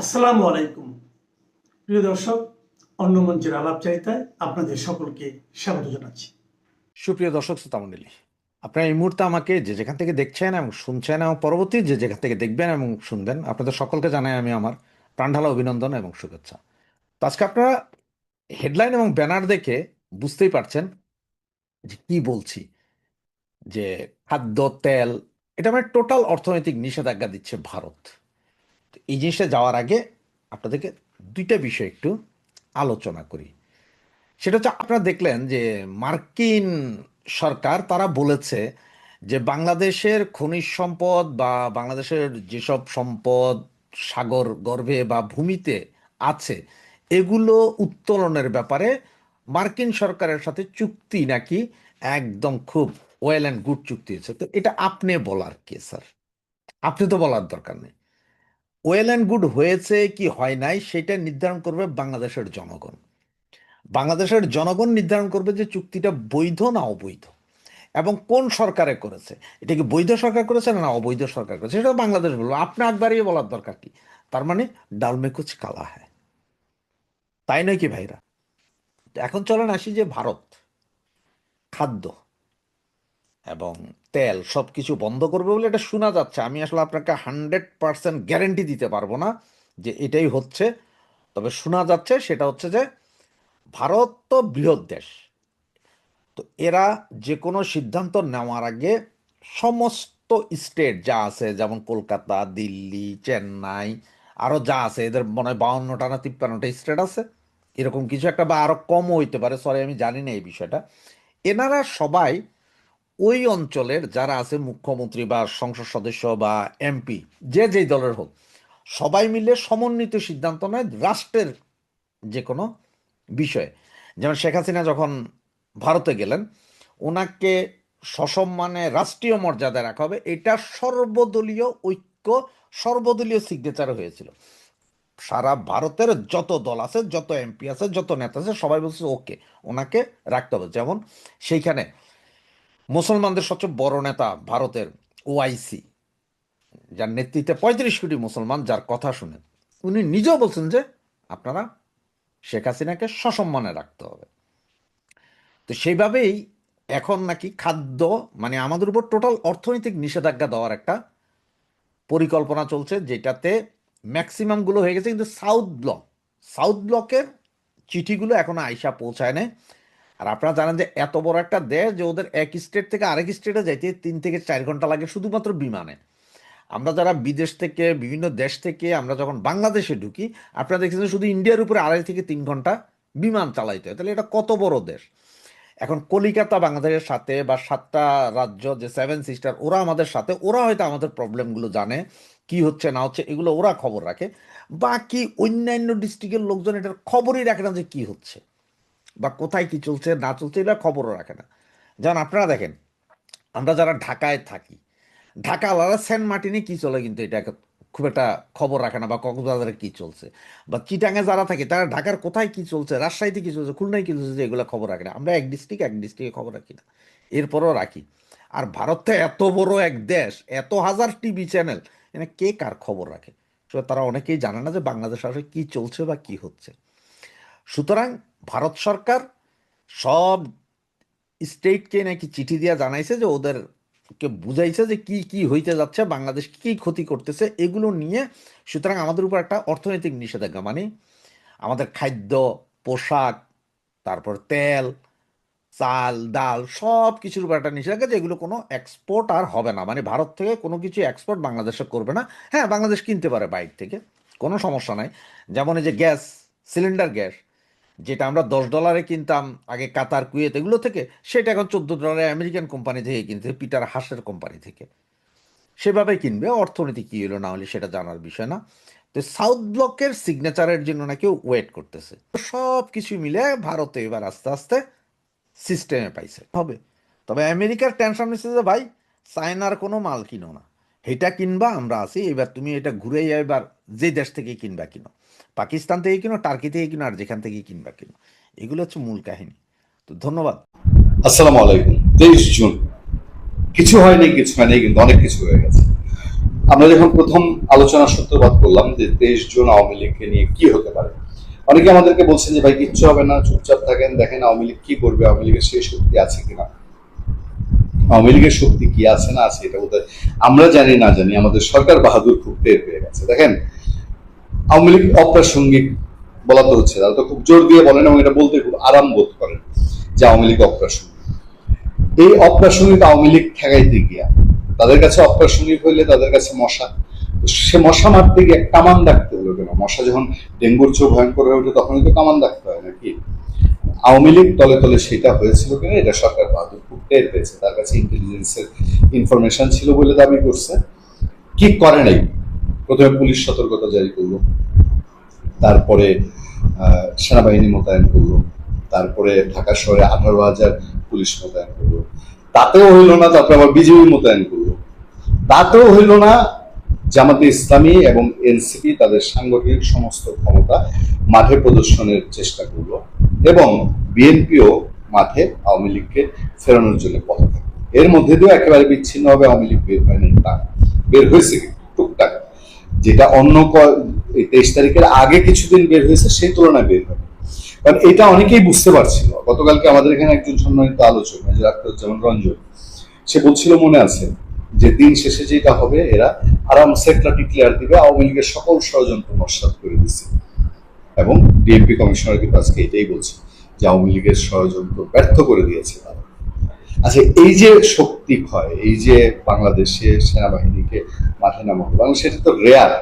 আসসালামু আলাইকুম প্রিয় দর্শক, অন্য মঞ্চের আলাপচারিতায় আপনাদের সকলকে স্বাগত জানাচ্ছি। সুপ্রিয় দর্শক শ্রোতা মণ্ডলী, আপনারা এই মুহূর্তে আমাকে যে যেখান থেকে দেখছেন এবং শুনছেন এবং পরবর্তী যে যেখান থেকে দেখবেন এবং শুনবেন, আপনাদের সকলকে জানাই আমি আমার প্রাণঢালা অভিনন্দন এবং শুভেচ্ছা। তো আজকে আপনারা হেডলাইন এবং ব্যানার দেখে বুঝতেই পারছেন যে কি বলছি, যে খাদ্য তেল এটা মানে টোটাল অর্থনৈতিক নিষেধাজ্ঞা দিচ্ছে ভারত। তো এই জিনিসটা যাওয়ার আগে আপনাদেরকে দুইটা বিষয় একটু আলোচনা করি। সেটা হচ্ছে, আপনারা দেখলেন যে মার্কিন সরকার তারা বলেছে যে বাংলাদেশের খনিজ সম্পদ বা বাংলাদেশের যেসব সম্পদ সাগর গর্ভে বা ভূমিতে আছে এগুলো উত্তোলনের ব্যাপারে মার্কিন সরকারের সাথে চুক্তি নাকি একদম খুব ওয়েল অ্যান্ড গুড চুক্তি হয়েছে। তো এটা আপনি বলার কে স্যার? আপনি তো বলার দরকার নেই। ওয়েল অ্যান্ড গুড হয়েছে কি হয় নাই সেটা নির্ধারণ করবে বাংলাদেশের জনগণ। বাংলাদেশের জনগণ নির্ধারণ করবে যে চুক্তিটা বৈধ না অবৈধ, এবং কোন সরকারে করেছে। এটা কি বৈধ সরকার করেছে না অবৈধ সরকার করেছে সেটা বাংলাদেশ বলবো। আপনি একবারই বলার দরকার কি? তার মানে ডাল মে কুছ কালা হ্যায়, তাই নয় কি ভাইরা? এখন চলেন আসি যে ভারত খাদ্য এবং তেল সব কিছু বন্ধ করবে বলে এটা শোনা যাচ্ছে। আমি আসলে আপনাকে 100% গ্যারেন্টি দিতে পারবো না যে এটাই হচ্ছে, তবে শোনা যাচ্ছে সেটা হচ্ছে যে ভারত তো বৃহৎ দেশ, তো এরা যে কোনো সিদ্ধান্ত নেওয়ার আগে সমস্ত স্টেট যা আছে, যেমন কলকাতা, দিল্লি, চেন্নাই, আরও যা আছে, এদের মনে হয় 52টা না 53টা স্টেট আছে, এরকম কিছু একটা, বা আরও কমও হইতে পারে, সরি আমি জানি না এই বিষয়টা। এনারা সবাই ওই অঞ্চলের যারা আছে মুখ্যমন্ত্রী বা সংসদ সদস্য বা এমপি, যে যেই দলের হোক, সবাই মিলে সমন্বিত সিদ্ধান্ত নেয় রাষ্ট্রের যে কোনো বিষয়ে। যেমন শেখ হাসিনা যখন ভারতে গেলেন, ওনাকে সসম্মানে রাষ্ট্রীয় মর্যাদা রাখা হবে, এটা সর্বদলীয় ঐক্য, সর্বদলীয় সিগনেচার হয়েছিল। সারা ভারতের যত দল আছে, যত এমপি আছে, যত নেতা আছে, সবাই বলছে ওকে, ওনাকে রাখতে হবে। যেমন সেইখানে মুসলমানদের সবচেয়ে বড় নেতা ভারতের ওআইসি, যার নেতৃত্বে 35 কোটি মুসলমান, যার কথা শুনে উনি নিজেও বলছেন যে আপনারা শেখ হাসিনাকে সসম্মানে রাখতে হবে। তো সেইভাবেই এখন নাকি খাদ্য মানে আমাদের উপর টোটাল অর্থনৈতিক নিষেধাজ্ঞা দেওয়ার একটা পরিকল্পনা চলছে, যেটাতে ম্যাক্সিমামগুলো হয়ে গেছে, কিন্তু সাউথ ব্লকের চিঠিগুলো এখনো আইসা পৌঁছায় না। আর আপনারা জানেন যে এত বড় একটা দেশ যে ওদের এক স্টেট থেকে আরেক স্টেটে যাইতে 3 থেকে 4 ঘন্টা লাগে শুধুমাত্র বিমানে। আমরা যারা বিদেশ থেকে বিভিন্ন দেশ থেকে আমরা যখন বাংলাদেশে ঢুকি, আপনারা দেখছেন শুধু ইন্ডিয়ার উপরে 2.5 থেকে 3 ঘন্টা বিমান চালাইতে হয়। তাহলে এটা কত বড় দেশ! এখন কলিকাতা বাংলাদেশের সাথে বা 7টা রাজ্য যে 7 সিস্টার, ওরা আমাদের সাথে, ওরা হয়তো আমাদের প্রবলেমগুলো জানে, কি হচ্ছে না হচ্ছে এগুলো ওরা খবর রাখে। বাকি অন্যান্য ডিস্ট্রিক্টের লোকজন এটার খবরই রাখে না যে কি হচ্ছে বা কোথায় কি চলছে না চলছে, এটা খবরও রাখে না। যেমন আপনারা দেখেন, আমরা যারা ঢাকায় থাকি, ঢাকা আলাদা, সেন্ট মার্টিনে কি চলে কিন্তু এটা খুব একটা খবর রাখে না, বা কক্সবাজারে কি চলছে, বা চিটাঙে যারা থাকে তারা ঢাকার কোথায় কি চলছে, রাজশাহীতে কি চলছে, খুলনায় কি চলছে, এগুলো খবর রাখে না। আমরা এক ডিস্ট্রিক্টে খবর রাখি না, এরপরও রাখি। আর ভারত তো এত বড় এক দেশ, এত হাজার টিভি চ্যানেল, এখানে কে কার খবর রাখে? তারা অনেকেই জানে না যে বাংলাদেশ আসলে কি চলছে বা কি হচ্ছে। সুতরাং ভারত সরকার সব স্টেটকে নাকি চিঠি দিয়া জানাইছে যে ওদেরকে বুঝাইছে যে কি কি হইতে যাচ্ছে, বাংলাদেশ কি কি ক্ষতি করতেছে এগুলো নিয়ে। সুতরাং আমাদের উপর একটা অর্থনৈতিক নিষেধাজ্ঞা, মানে আমাদের খাদ্য, পোশাক, তারপর তেল, চাল, ডাল সব কিছুর উপর একটা নিষেধাজ্ঞা, যে এগুলো কোনো এক্সপোর্ট আর হবে না, মানে ভারত থেকে কোনো কিছু এক্সপোর্ট বাংলাদেশে করবে না। হ্যাঁ, বাংলাদেশ কিনতে পারে বাইরে থেকে, কোনো সমস্যা নাই। যেমন এই যে গ্যাস, সিলিন্ডার গ্যাস, যেটা আমরা $10 কিনতাম আগে কাতার, কুয়েত এগুলো থেকে, সেটা এখন $14 আমেরিকান কোম্পানি থেকে কিনতে, পিটার হাসের কোম্পানি থেকে। সেভাবে কিনবে, অর্থনীতি কী হলো না হলে সেটা জানার বিষয় না। তো সাউথ ব্লকের সিগনেচারের জন্য নাকি ওয়েট করতেছে। সব কিছু মিলে ভারতে এবার আস্তে আস্তে সিস্টেমে পাইছে হবে। তবে আমেরিকার টেনশন হচ্ছে যে ভাই, চায়নার কোনো মাল কিনো না, এটা কিনবা আমরা আছি, এবার তুমি এটা ঘুরে এবার যে দেশ থেকে কিনবা কিনো, পাকিস্তান থেকে কিনো, টার্কি থেকে কিনো, আর যেখান থেকে কিনবা কিনো। এগুলো হচ্ছে মূল কাহিনী। তো ধন্যবাদ। আসসালামু আলাইকুম। 23 জুন কিছু হয়নি কিন্তু অনেক কিছু হয়ে গেছে। আমরা যখন প্রথম আলোচনা সূত্রপাত করলাম যে 23 জুন আওয়ামী লীগকে নিয়ে কি হতে পারে, অনেকে আমাদেরকে বলছেন যে ভাই কিচ্ছু হবে না, চুপচাপ থাকেন, দেখেন আওয়ামী লীগ কি করবে, আওয়ামী লীগের সেই শক্তি আছে কিনা। আওয়ামী লীগের শক্তি কি আছে না আছে এটা বোধহয় আমরা জানি না জানি আমাদের সরকার বাহাদুর খুব টের পেয়ে গেছে। দেখেন, আওয়ামী লীগ অপ্রাসঙ্গিক বলা তো হচ্ছে, তারা তো খুব জোর দিয়ে বলেন এবং এটা বলতে খুব আরাম বোধ করেন যে আওয়ামী লীগ অপ্রাসঙ্গিক। এই অপ্রাসঙ্গিক আওয়ামী লীগ ঠেকাইতে গিয়া তাদের কাছে অপ্রাসঙ্গিক হইলে তাদের কাছে মশা, সে মশা মারতে গিয়ে কামান ডাকতে হলো কেন? মশা যখন ডেঙ্গুর চেয়েও ভয়ঙ্কর হয়ে ওঠে তখনই তো কামান ডাকতে হয় নাকি? আওয়ামী লীগ তলে তলে সেটা হয়েছিল কিনা এটা সরকার বাহাদুর খুব টের পেয়েছে, তার কাছে ইন্টেলিজেন্সের ইনফরমেশন ছিল বলে দাবি করছে। কি করে নাই, প্রথমে পুলিশ সতর্কতা জারি করলো, তারপরে সেনাবাহিনী মোতায়েন করলো, তারপরে ঢাকা শহরে 18,000 পুলিশ মোতায়েন করলো, তাতেও হইল না, তারপরে আবার বিজেপি মোতায়েন করলো, তাতেও হইল না। জামাতে ইসলামী এবং এনসিপি তাদের সাংগঠনিক সমস্ত ক্ষমতা মাঠে প্রদর্শনের চেষ্টা করলো এবং বিএনপিও মাঠে আওয়ামী লীগকে ফেরানোর জন্য পথে থাকে। এর মধ্যে দিয়েও একেবারে বিচ্ছিন্নভাবে আওয়ামী লীগ বের হয়নি, তা বের হয়েছে টুকটাক, যেটা অন্য 23 তারিখের আগে কিছুদিন বের হয়েছে সেই তুলনায় বের হবে। কারণ এটা অনেকেই বুঝতে পারছিল। গতকালকে আমাদের এখানে একজন সম্মানিত আলোচক মেজর আখতারুজ্জামান রঞ্জন, সে বলছিল মনে আছে যে দিন শেষে যেটা হবে, এরা আরামসে একটা ডিক্লেয়ার দিবে আওয়ামী লীগের সকল ষড়যন্ত্র নস্যাৎ করে দিচ্ছে। এবং ডিএমপি কমিশনার কিন্তু আজকে এটাই বলছে যে আওয়ামী লীগের ষড়যন্ত্র ব্যর্থ করে দিয়েছে তারা। আচ্ছা, এই যে শক্তি ক্ষয়, এই যে বাংলাদেশে সেনাবাহিনীকে মাঠে নামানো, বাংলাদেশ এটা তো রেয়ার,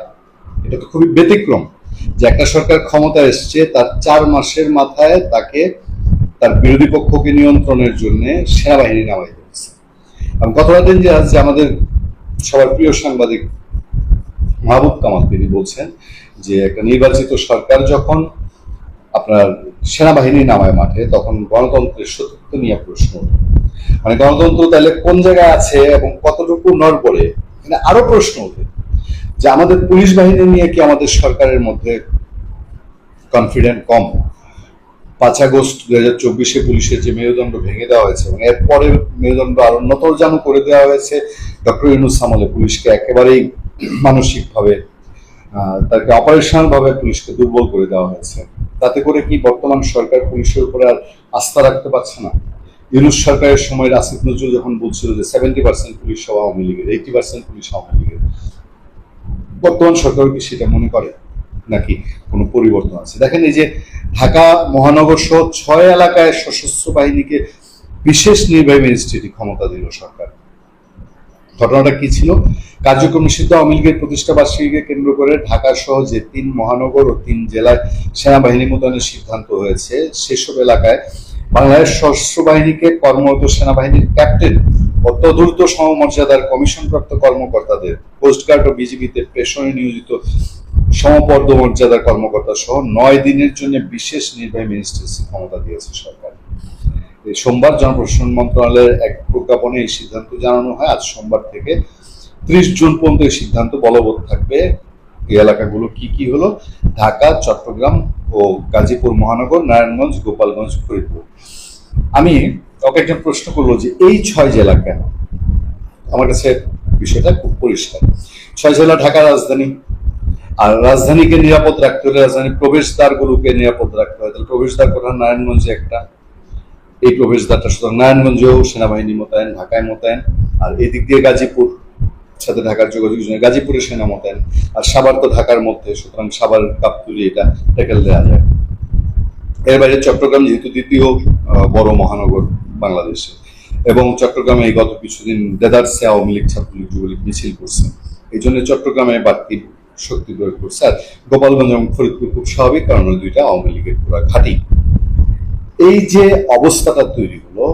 এটা তো খুবই ব্যতিক্রম যে একটা সরকার ক্ষমতা এসছে তার 4 মাসের মাথায় তাকে তার বিরোধী পক্ষকে নিয়ন্ত্রণের জন্য সেনাবাহিনী নামাই দিয়েছে। আমি কথাটা দিন যে আজ আমাদের সবার প্রিয় সাংবাদিক মাহবুব কামাল তিনি বলছেন যে একটা নির্বাচিত সরকার যখন আপনার সেনাবাহিনী নামায় মাঠে তখন গণতন্ত্রের সত্যত্ব নিয়ে প্রশ্ন ওঠে। মানে গণতন্ত্র তাহলে কোন জায়গায় আছে এবং কতটুকু নড়বড়ে, এখানে আরো প্রশ্ন ওঠে যে আমাদের পুলিশ বাহিনী নিয়ে কি আমাদের সরকারের মধ্যে কনফিডেন্ট কম? 5 আগস্ট 2024 পুলিশের যে মেরুদণ্ড ভেঙে দেওয়া হয়েছে এবং এরপরে মেরুদণ্ড আরো নতজানু করে দেওয়া হয়েছে ডক্টর ইউনূস আমলে, পুলিশকে একেবারেই মানসিকভাবে তাকে অপারেশনাল ভাবে পুলিশকে দুর্বল করে দেওয়া হয়েছে। তাতে করে কি বর্তমান সরকার পুলিশের উপরে আর আস্থা রাখতে পারছে না? ইউনূস সরকারের সময় আসিফ নজরুল যখন বলছিল যে 70% পুলিশ সহ আওয়ামী লীগের, 80% পুলিশ আওয়ামী লীগের, বর্তমান সরকার কি সেটা মনে করে নাকি কোনো পরিবর্তন আছে? দেখেন, এই যে ঢাকা মহানগর সহ 6 এলাকায় সশস্ত্র বাহিনীকে বিশেষ নির্বাহী ম্যাজিস্ট্রেট ক্ষমতা দিল সরকার। ঘটনাটা কি ছিল? কার্যক্রম নিষিদ্ধ আওয়ামী লীগের প্রতিষ্ঠা বার্ষিকীকে কেন্দ্র করে ঢাকা সহ যে 3 মহানগর ও 3 জেলায় সেনাবাহিনী মোতায়েনের সিদ্ধান্ত হয়েছে, সেসব এলাকায় বাংলাদেশ সশস্ত্র বাহিনীকে কর্মরত সেনাবাহিনীর ক্যাপ্টেন ও তদূর্ধ্ব সমমর্যাদার কমিশনপ্রাপ্ত কর্মকর্তাদের, কোস্টগার্ড ও বিজিবিতে প্রেষণে নিয়োজিত সমপদমর্যাদার কর্মকর্তা সহ 9 দিনের জন্য বিশেষ নির্বাহী ম্যাজিস্ট্রেসি ক্ষমতা দিয়েছে সরকার। সোমবার জনপ্রশাসন মন্ত্রণালয়ের এক প্রজ্ঞাপনে এই সিদ্ধান্ত জানানো হয়। আজ সোমবার থেকে 30 জুন পর্যন্ত এই সিদ্ধান্ত বলবৎ থাকবে। এই এলাকাগুলো কি কি হলো? ঢাকা, চট্টগ্রাম ও গাজীপুর মহানগর, নারায়ণগঞ্জ, গোপালগঞ্জ, ফরিদপুর। আমি ওকে একটা প্রশ্ন করলো যে এই 6 জেলা কেন? আমার কাছে বিষয়টা খুব পরিষ্কার। 6 জেলা ঢাকা রাজধানী, আর রাজধানীকে নিরাপদ রাখতে হলে রাজধানীর প্রবেশদ্বারগুলোকে নিরাপদ রাখতে হয়। তাহলে প্রবেশদ্বার কোথায়? নারায়ণগঞ্জে একটা, এই প্রবেশদ্বারটা সুতরাং নারায়ণগঞ্জেও সেনাবাহিনী মোতায়েন, ঢাকায় মোতায়েন, আর এদিক দিয়ে গাজীপুর সাথে ঢাকার যোগাযোগ, গাজীপুরে সেনা মোতায়েন, আর সাভার তো ঢাকার মধ্যে, সুতরাং সাভার কাপ্তুরি এটা ট্যাকেল দেওয়া যায়। এর বাইরে চট্টগ্রাম যেহেতু দ্বিতীয় বড় মহানগর বাংলাদেশে, এবং চট্টগ্রামে এই গত কিছুদিন দেদারসে আওয়ামী লীগ ছাত্রলীগ যুবলীগ মিছিল করছে, এই জন্য চট্টগ্রামে বাড়তি শক্তি প্রয়োগ করছে। আর গোপালগঞ্জ এবং ফরিদপুর খুব স্বাভাবিক, কারণ ওই দুইটা আওয়ামী লীগের পুরা ঘাঁটি। এই যে অবস্থাটা তৈরি হলো,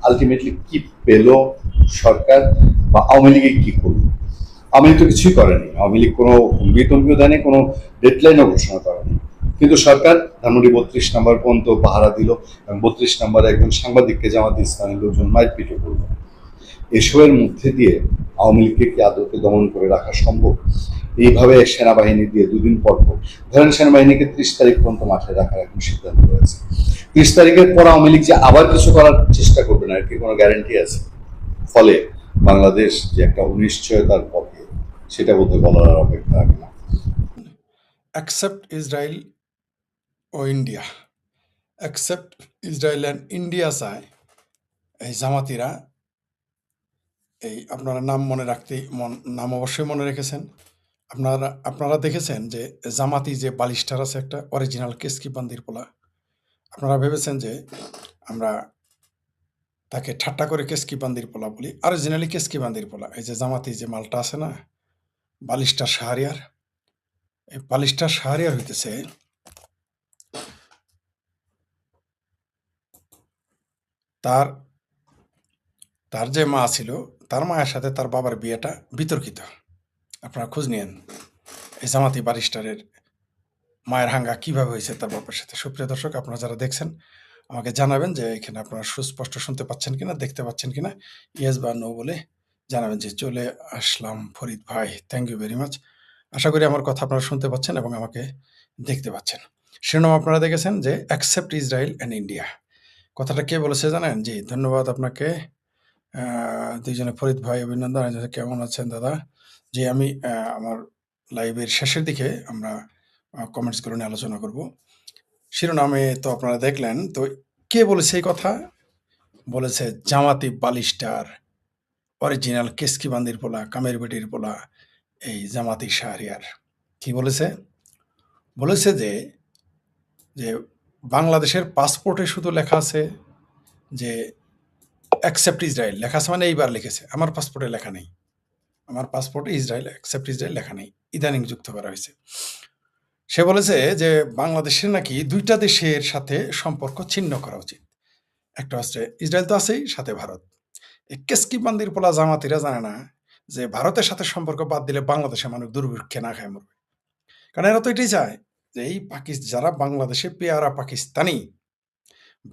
আলটিমেটলি কি পেল সরকার বা আওয়ামী লীগে কি করলো? আওয়ামী লীগ তো কিছুই করেনি। আওয়ামী লীগ কোনো হুমকি দেয়নি, কোনো ডেডলাইনও ঘোষণা করেনি, কিন্তু সরকার ধানমন্ডি 32 নম্বর পর্যন্ত পাহারা দিল এবং 32 নম্বরে একজন সাংবাদিককে জামাতে ইসলামের লোকজন মারপিটও করলো। এসবের মধ্যে দিয়ে আওয়ামী লীগকে কি আদৌকে দমন করে রাখা সম্ভব? এইভাবে সেনাবাহিনী দিয়ে 2 দিন পর ধরেন সেনাবাহিনীকে 30 তারিখ পর্যন্ত মাঠে রাখার এখন সিদ্ধান্ত হয়েছে। 30 তারিখের পর আওয়ামী লীগ যে আবার কিছু করার চেষ্টা করবে না, এর কি কোনো গ্যারান্টি আছে? ফলে বাংলাদেশ যে একটা অনিশ্চয়তার পথে সেটা বোধহয় বলার আর অপেক্ষা রাখে না। accept Israel ও India, accept Israel and India চায় এই জামাতিরা। এই আপনারা নাম মনে রাখতে নাম অবশ্যই মনে রেখেছেন। আপনারা দেখেছেন যে জামাতি যে বালিস্টার আছে একটা অরিজিনাল কেসকি বান্দির পোলা, আপনারা ভেবেছেন যে আমরা তাকে ঠাট্টা করে কেসকি বান্দির পোলা বলি, অরিজিনালি কেসকি বান্দির পোলা। এই যে জামাতি যে মালটা আছে না, বালিস্টার শাহরিয়ার, এই বালিস্টার শাহরিয়ার হইতেছে তার তার যে মা ছিল, তার মায়ের সাথে তার বাবার বিয়েটা বিতর্কিত। আপনারা খোঁজ নিয়েন এই জামাতি বালিস্টারের মায়ের হাঙ্গা কিভাবে হয়েছে তার বাবার সাথে। সুপ্রিয় দর্শক, আপনারা যারা দেখছেন আমাকে জানাবেন যে এখানে আপনারা সুস্পষ্ট শুনতে পাচ্ছেন কিনা, দেখতে পাচ্ছেন কিনা। ইয়েস বা নো বলে জানাবেন। যে চলে আসলাম ফরিদ ভাই, থ্যাংক ইউ ভেরি মাচ। আশা করি আমার কথা আপনারা শুনতে পাচ্ছেন এবং আমাকে দেখতে পাচ্ছেন। শিরোনাম আপনারা দেখেছেন যে অ্যাকসেপ্ট ইসরায়েল অ্যান্ড ইন্ডিয়া। কথাটা কে বলেছে জানেন? জি, ধন্যবাদ আপনাকে দুইজনে। ফরিদ ভাই অভিনন্দন। কেমন আছেন দাদা? যে আমি আমার লাইভের শেষের দিকে আমরা কমেন্টস করে নিয়ে আলোচনা করব। শিরোনামে তো আপনারা দেখলেন। তো কে বলেছে এই কথা? বলেছে জামাতি বালিস্টার, অরিজিনাল কেসকি বান্দির পোলা, কামের বেটির পোলা, এই জামাতি শাহরিয়ার। কি বলেছে? বলেছে যে যে বাংলাদেশের পাসপোর্টে শুধু লেখা আছে যে অ্যাকসেপ্ট ইসরায়েল, লেখা আছে মানে এইবার লিখেছে। আমার পাসপোর্টে লেখা নেই, আমার পাসপোর্টে ইসরায়েল অ্যাকসেপ্ট ইসরায়েল লেখা নেই, ইদানিং যুক্ত করা হয়েছে। সে বলেছে যে বাংলাদেশের নাকি দুইটা দেশের সাথে সম্পর্ক ছিন্ন করা উচিত। একটা হচ্ছে ইসরায়েল তো আছেই, সাথে ভারত। এই কেসকি বান্দির পোলা জামাতিরা জানে না যে ভারতের সাথে সম্পর্ক বাদ দিলে বাংলাদেশের মানুষ দুর্ভিক্ষে না খায় মরবে। কারণ এরা তো এটাই চায় যে এই যারা বাংলাদেশে পেয়ারা পাকিস্তানি,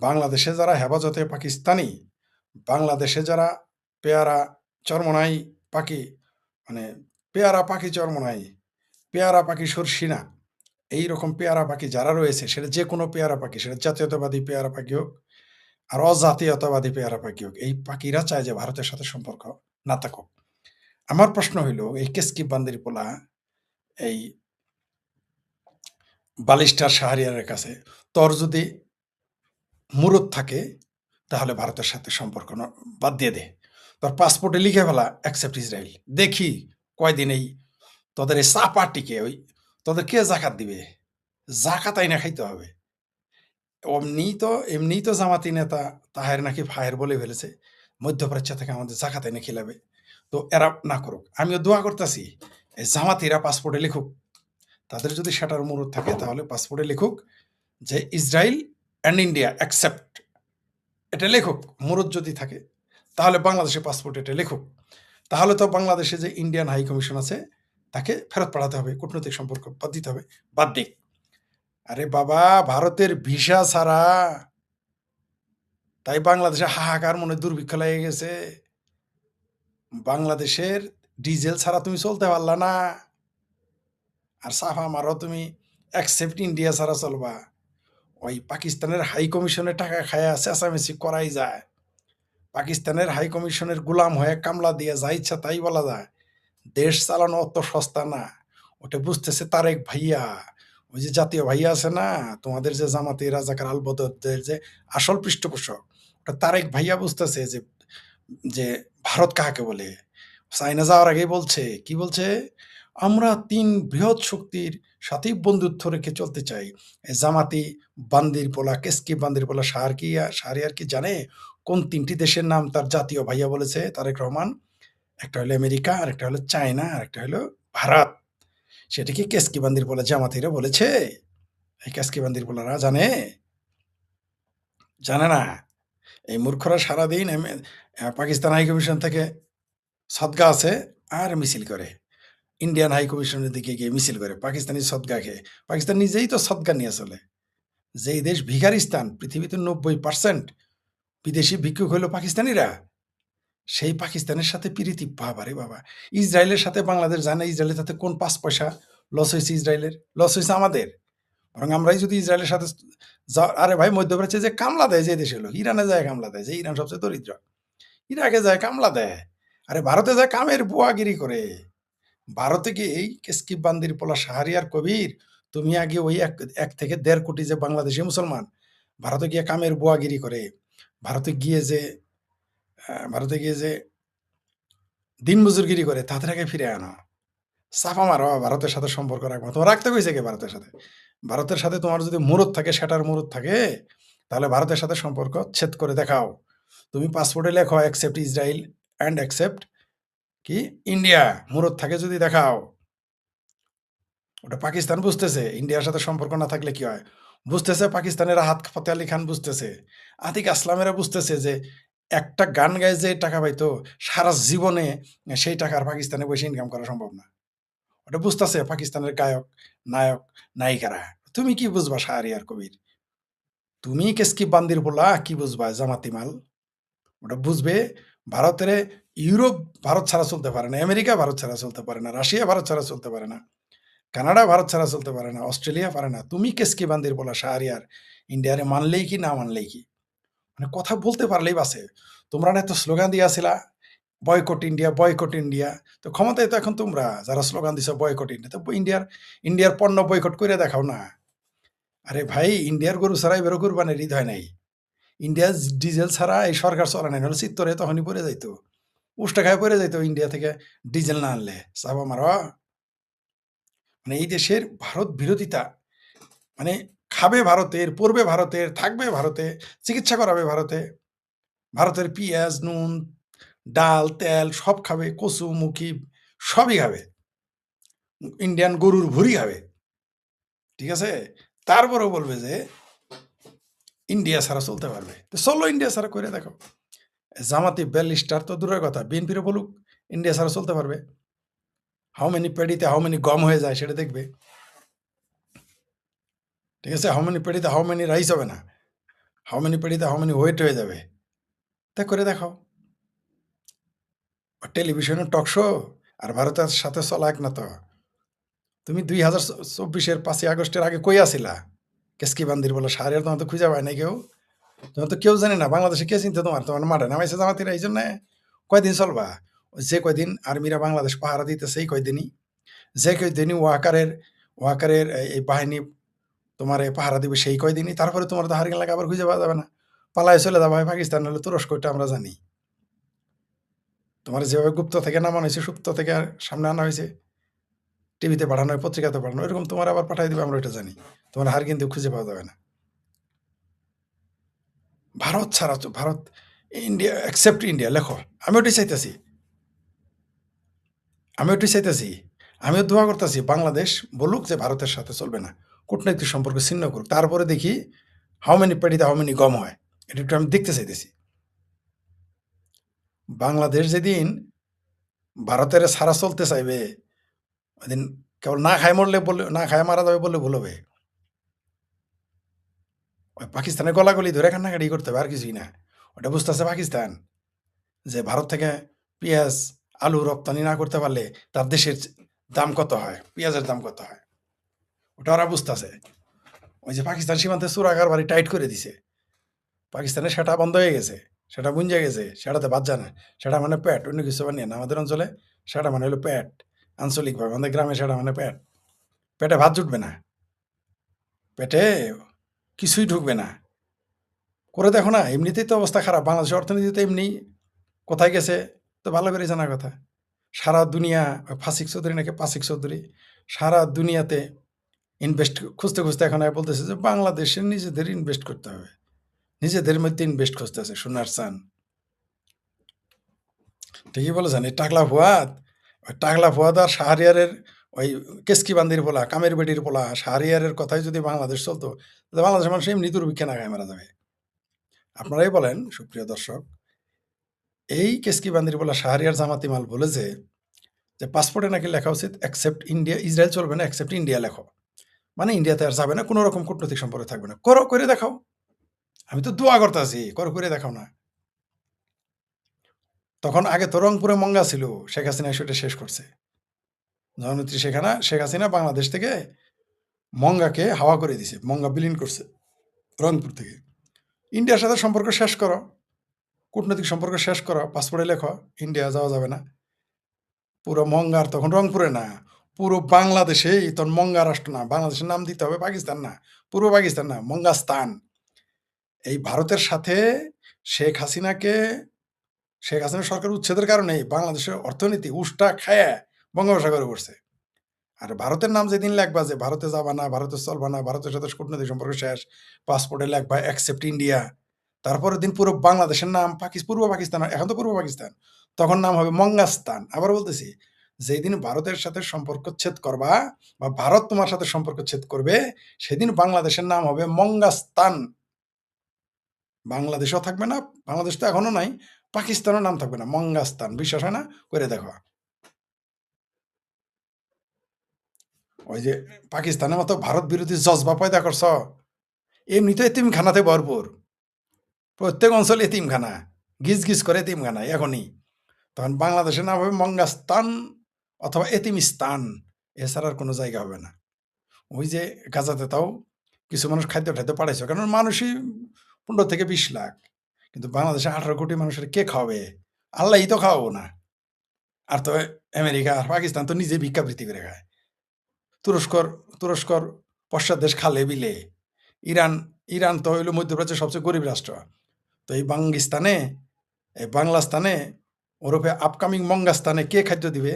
বাংলাদেশে যারা হেফাজতে পাকিস্তানি, বাংলাদেশে যারা পেয়ারা চরমনাই পাখি, মানে পেয়ারা পাখি চরমনাই, পেয়ারা পাখি সরসিনা, এইরকম পেয়ারা পাখি যারা রয়েছে, সেটা যে কোনো পেয়ারা পাখি, সেটা জাতীয়তাবাদী পেয়ারা পাখি হোক আর অজাতীয়তাবাদী পেয়ারা পাখি হোক, এই পাখিরা চায় যে ভারতের সাথে সম্পর্ক না থাকুক। আমার প্রশ্ন হইল, এই কেসকি বান্দির পোলা এই বালিস্টার শাহরিয়ারের কাছে তোর যদি মুরত থাকে তাহলে ভারতের সাথে সম্পর্ক বাদ দিয়ে দে, তোর পাসপোর্টে লিখে ফেলা অ্যাকসেপ্ট ইসরায়েল। দেখি কয়দিন এই তোদের এই চাপাটিকে, ওই তোদের কে জাকাত দিবে? জাকাত আইনা খাইতে হবে। এমনিই তো জামাতি নেতা তাহের নাকি ফাহের বলে ফেলেছে, মধ্যপ্রাচ্য থেকে আমাদের জাকাত আইনা খিলাবে। তো এরা না করুক, আমিও দোয়া করতেছি এই জামাতিরা পাসপোর্টে লিখুক। তাদের যদি সেটার মুরত থাকে তাহলে পাসপোর্টে লিখুক যে ইসরায়েল অ্যান্ড ইন্ডিয়া অ্যাকসেপ্ট, এটা লেখুক। মুরত যদি থাকে তাহলে বাংলাদেশের পাসপোর্ট এটা লেখুক। তাহলে তো বাংলাদেশে যে ইন্ডিয়ান হাই কমিশন আছে তাকে ফেরত পাঠাতে হবে, কূটনৈতিক সম্পর্ক বাদ দিতে হবে, বাদ দিক। আরে বাবা, ভারতের ভিসা ছাড়া তাই বাংলাদেশে হাহাকার মনে দুর্ভিক্ষ লেগে গেছে। বাংলাদেশের ডিজেল ছাড়া তুমি চলতে পারলা না, আর সাফা মারো তুমি অ্যাকসেপ্ট ইন্ডিয়া ছাড়া চলবা। ওই পাকিস্তানের হাই কমিশনে টাকা খায়া চেঁচামেচি করাই যায়, পাকিস্তানের হাই কমিশনের গোলাম হয়ে কামলা দিয়ে যা ইচ্ছা তাই বলা যায়। দেশ চালানো অত সস্তা না, ওটা বুঝতেছে তারেক ভাইয়া। ওই যে জাতীয় ভাইয়া আছে না তোমাদের, যে জামাতি রাজাকার আলবদরদের যে আসল পৃষ্ঠপোষক, ওটা তারেক ভাইয়া বুঝতেছে যে যে ভারত কাকে বলে। চাইনা যাওয়ার আগেই বলছে, কি বলছে? আমরা 3 বৃহৎ শক্তির সাথেই বন্ধুত্ব রেখে চলতে চাই। জামাতি বান্দির পোলা, কেসকি বান্দির পোলা শাহরিয়ার কি জানে কোন 3টি দেশের নাম তার জাতীয় ভাইয়া বলেছে তারেক রহমান? একটা হলো আমেরিকা, আর একটা হলো চায়না, আর একটা হলো ভারত। সেটা কি কেসকি বান্দির পোলা জামাতিরা বলেছে? এই কেসকি বান্দির পোলারা জানে? জানে না। এই মূর্খরা সারাদিন পাকিস্তান হাই কমিশন থেকে সদগা আছে আর মিছিল করে, ইন্ডিয়ান হাই কমিশনের দিকে গিয়ে মিছিল করে, পাকিস্তানি সদগা খেয়ে। পাকিস্তান নিজেই তো সদগা নিয়ে চলে। যেই দেশ ভিখারিস্তান, পৃথিবীতে 90% বিদেশি ভিক্ষুক হইল পাকিস্তানিরা, সেই পাকিস্তানের সাথে প্রীতি। বাবারে বাবা, ইসরায়েলের সাথে বাংলাদেশ যায় না। ইসরায়েলের সাথে কোন 5 পয়সা লস হয়েছে? ইসরায়েলের লস হয়েছে আমাদের। বরং আমরাই যদি ইসরায়েলের সাথে আরে ভাই, মধ্যপ্রাচ্যে যে কামলা দেয় যে দেশ হলো, ইরানে যায় কামলা দেয়, যে ইরান সবচেয়ে দরিদ্র, ইরাকে যায় কামলা দেয়। আরে ভারতে যায় কামের বুয়াগিরি করে। ভারতে কি এই কেসকি বান্দির পোলা শাহরিয়ার কবির, তুমি আগে ওই ১ থেকে ১.৫ কোটি যে বাংলাদেশি মুসলমান ভারতে গিয়ে কামের বুয়াগিরি করে, ভারতে গিয়ে যে ভারতে গিয়ে যে দিনমজুরগিরি করে তাদের আগে ফিরে আনো। চাপা মারো ভারতের সাথে সম্পর্ক রাখবো। তোমার রাখতে কইছে কে ভারতের সাথে? ভারতের সাথে তোমার যদি মুরুদ থাকে, সেটার মুরুদ থাকে, তাহলে ভারতের সাথে সম্পর্ক ছেদ করে দেখাও। তুমি পাসপোর্টে লেখো অ্যাকসেপ্ট ইসরাইল অ্যান্ড অ্যাকসেপ্ট কি ইন্ডিয়া, মুরুদ থাকে যদি দেখাও। ওটা পাকিস্তান বুঝতেছে ইন্ডিয়ার সাথে সম্পর্ক না থাকলে কি হয়, বুঝতেছে পাকিস্তানের রাহাত ফতে আলী খান বুঝতেছে, আতিক আসলামেরা বুঝতেছে যে একটা গান গায়ে যে টাকা পাইতো সারা জীবনে সেই টাকার পাকিস্তানে বসে ইনকাম করা সম্ভব না। ওটা বুঝতেছে পাকিস্তানের গায়ক, নায়ক, নায়িকারা। তুমি কি বুঝবা শাহরিয়ার কবির? তুমি কেসকি বান্দির বলা কি বুঝবা জামাতি মাল? ওটা বুঝবে ভারতের, ইউরোপ ভারত ছাড়া চলতে পারে না, আমেরিকা ভারত ছাড়া চলতে পারে না, রাশিয়া ভারত ছাড়া চলতে পারে না, কানাডা ভারত ছাড়া চলতে পারে না, অস্ট্রেলিয়া পারে না। তুমি কেসকি বান্দির বলা শাহরিয়ার ইন্ডিয়ারে মানলেই কি না মানলেই কি? মানে কথা বলতে পারলেই বাসে। তোমরা না এত স্লোগান দিয়াছিলা বয়কট ইন্ডিয়া, বয়কট ইন্ডিয়া। তো ক্ষমতায় তো এখন তোমরা যারা স্লোগান দিছো বয়কট ইন্ডিয়া, তো ইন্ডিয়ার পণ্য বয়কট করে দেখাও না। আরে ভাই, ইন্ডিয়ার গরু ছাড়া এবারও কুরবানির ঈদ হয় নাই। ইন্ডিয়ার ডিজেল ছাড়া এই সরকার চলে নাই, নাহলে চিত্তরে তখনই পড়ে যাইতো, উষ্টা খায় পড়ে যাইতো ইন্ডিয়া থেকে ডিজেল না আনলে। চাপা মারো। মানে এই দেশের ভারত বিরোধিতা, মানে খাবে ভারতের, পড়বে ভারতের, থাকবে ভারতে, চিকিৎসা করাবে ভারতে, ভারতের পিঁয়াজ, নুন, ডাল, তেল সব খাবে, কচু মুখি সবই খাবে, ইন্ডিয়ান গরুর ভুঁড়ি খাবে, ঠিক আছে? তারপরেও বলবে যে ইন্ডিয়া ছাড়া চলতে পারবে। তো চলো ইন্ডিয়া ছাড়া করে দেখো। জামাতি ব্যালিস্টার তো দূরের কথা, বিএনপিরও বলুক ইন্ডিয়া ছাড়া চলতে পারবে। হাউ মেনি পেডিতে হাউ মেনি গম হয়ে যায় সেটা দেখবে, ঠিক আছে? হাউ মেনি পেডিতে হাউ মেনি রাইস হবে না, হাউ মেনি পেডিতে হাউ মেনি ওয়েট হয়ে যাবে। তা করে দেখাও। টেলিভিশনের টক শো আর ভারতের সাথে চলা এক না তো। তুমি 2024-এর 5ই আগস্টের আগে কই আসিলা? কেসকি বান্দির বলে শাহরিয়ার তোমার তো খুঁজে পায় নাই কেউ। তোমার তো কেউ জানে না বাংলাদেশে কে চিনতে, তোমার মাঠে নামাইছে জামাতিরা। এই জন্য কয়দিন চলবা? যে কয়দিন আর্মিরা বাংলাদেশ পাহারা দিতেছে এই কয়দিনই, যে কয়দিনই ওয়াকারের এই বাহিনী তোমার পাহারা দিবে সেই কয়দিনই। তারপরে তোমার তো হারিয়ে লাগে আবার খুঁজে পাওয়া যাবে না, পালায় চলে যাবে হয় পাকিস্তান হলে তুরস্ক, এটা আমরা জানি। তোমার যেভাবে গুপ্ত থেকে নামানো হয়েছে, সুপ্ত থেকে সামনে আনা হয়েছে, টিভিতে পাঠানো হয়, পত্রিকাতে পাঠানো, এরকম তোমার আবার পাঠাই দিবে, আমরা এটা জানি। তোমার হার কিন্তু খুঁজে পাওয়া যাবে না। ভারত ছাড়া তো ভারত, ইন্ডিয়া অ্যাকসেপ্ট ইন্ডিয়া লেখো। আমি ওটাই চাইতেছি, আমিও দোয়া করতেছি বাংলাদেশ বলুক যে ভারতের সাথে চলবে না, কূটনৈতিক সম্পর্ক ছিন্ন করুক, তারপরে দেখি হাউ মেনি পেডিতে হাউ মেনি গম হয়। এটা একটু আমি দেখতে চাইতেছি। বাংলাদেশ যেদিন ভারতের ছাড়া চলতে চাইবে, ওইদিন কেবল না খায় মরলে বললে, না খায় মারা যাবে বললে ভুল হবে। ওই পাকিস্তানের গলাগলি ধরে কান্নাকাটি করতে হবে, আর কিছুই না। ওটা বুঝতেছে পাকিস্তান যে ভারত থেকে পেঁয়াজ, আলু রপ্তানি না করতে পারলে তার দেশের দাম কত হয়, পেঁয়াজের দাম কত হয়, ওটা ওরা বুঝতেছে। ওই যে পাকিস্তান সীমান্তে চোরাকার বাড়ি টাইট করে দিছে, পাকিস্তানের সেটা বন্ধ হয়ে গেছে, সেটা বুঝে গেছে, সেটাতে বাদ যায় না। সেটা মানে প্যাট, অন্য কিছু বানিয়ে না। আমাদের অঞ্চলে সেটা মানে হলো প্যাট, আঞ্চলিকভাবে আমাদের গ্রামে সেটা মানে প্যাট। পেটে ভাত জুটবে না, পেটে কিছুই ঢুকবে না। করে দেখো না, এমনিতেই তো অবস্থা খারাপ, বাংলাদেশের অর্থনীতি তো এমনি কোথায় গেছে তো ভালো করে জানার কথা। সারা দুনিয়া, ফাসিক চৌধুরী নাকি পাসিক চৌধুরী, সারা দুনিয়াতে ইনভেস্ট খুঁজতে খুঁজতে এখন বলতেছে যে বাংলাদেশে নিজেদের ইনভেস্ট করতে হবে, নিজেদের মধ্যে ইনভেস্ট খুঁজতেছে সোনার চান। ঠিকই বলেছেন। এই টাকলা ফুয়াদ আর শাহরিয়ারের ওই কেসকি বান্দির পোলা, কামের বেটির পোলা শাহরিয়ারের কথাই যদি বাংলাদেশ চলতো, তাহলে বাংলাদেশের মানুষ এমনি দুর্ভিক্ষে না খায় মারা যাবে। আপনারাই বলেন সুপ্রিয় দর্শক, এই কেসকি বান্দির পোলা শাহরিয়ার জামাতি মাল বলেছে যে পাসপোর্টে নাকি লেখা উচিত অ্যাকসেপ্ট ইন্ডিয়া, ইসরায়েল চলবে না, অ্যাকসেপ্ট ইন্ডিয়া লেখো। মানে ইন্ডিয়াতে আর যাবে না, কোনো রকম কূটনৈতিক সম্পর্ক থাকবে না। করো, করে দেখাও। আমি তো দোয়া করতেছি, করো, করে দেখাও না। তখন আগে তো রংপুরে মঙ্গা ছিল, শেখ হাসিনা সেটা শেষ করছে। জননেত্রী শেখ হাসিনা বাংলাদেশ থেকে মঙ্গাকে হাওয়া করে দিছে, মঙ্গা বিলীন করছে রংপুর থেকে। ইন্ডিয়ার সাথে সম্পর্ক শেষ করো, কূটনৈতিক সম্পর্ক শেষ করো, পাসপোর্টে লেখো ইন্ডিয়া যাওয়া যাবে না। পুরো মঙ্গার তখন রংপুরে না, পুরো বাংলাদেশেই তখন মঙ্গা রাষ্ট্র না, বাংলাদেশের নাম দিতে হবে পাকিস্তান না, পূর্ব পাকিস্তান না, মঙ্গাস্তান। এই ভারতের সাথে শেখ হাসিনাকে শেখ হাসিনা সরকার উচ্ছেদের কারণেই বাংলাদেশের অর্থনীতি উষ্টা খায়া বঙ্গোপসাগরে পড়ছে। আর ভারতের নাম যেদিন লেখবা যে ভারতে যাবা না, ভারতে চলবা না, ভারতের সাথে কূটনৈতিক সম্পর্ক শেষ, পাসপোর্টে লেখবা অ্যাকসেপ্ট ইন্ডিয়া, তারপরের দিন পুরো বাংলাদেশের নাম পূর্ব পাকিস্তান, এখন তো পূর্ব পাকিস্তান, তখন নাম হবে মঙ্গাস্তান। আবার বলতেছি, যেদিন ভারতের সাথে সম্পর্ক ছেদ করবা বা ভারত তোমার সাথে সম্পর্ক ছেদ করবে, সেদিন বাংলাদেশের নাম হবে মঙ্গাস্তান। বাংলাদেশও থাকবে না, বাংলাদেশ তো এখনো নাই, পাকিস্তানও নাম থাকবে না, মঙ্গাস্তান। বিশ্বাস হয় না? করে দেখো। ওই যে পাকিস্তানের মতো ভারত বিরোধী জজবা পয়দা করছ, এমনিতে এতিমখানাতে ভরপুর, প্রত্যেক অঞ্চলে এতিমখানা, গিজ গিজ করে এতিমখানা এখনই। তখন বাংলাদেশের নাম হবে মঙ্গাস্তান অথবা এতিমিস্তান, এছাড়া আর কোনো জায়গা হবে না। ওই যে গাজাতে তাও কিছু মানুষ খাদ্য ঠাদ্য পাঠাইছে, কারণ মানুষই 15 থেকে 20 লাখ, কিন্তু বাংলাদেশে 18 কোটি মানুষের কে খাওয়াবে? আল্লাহই তো খাওয়াবো না। আর তো আমেরিকা আর পাকিস্তান তো নিজে ভিক্ষাবৃত্তি করে খায়। তুরস্কর পশ্চাৎ দেশ খালে বিলে। ইরান তো হইল মধ্যপ্রাচ্যের সবচেয়ে গরিব রাষ্ট্র। তো এই বাংলাস্তানে ওরফে আপকামিং মঙ্গাস্তানে কে খাদ্য দিবে?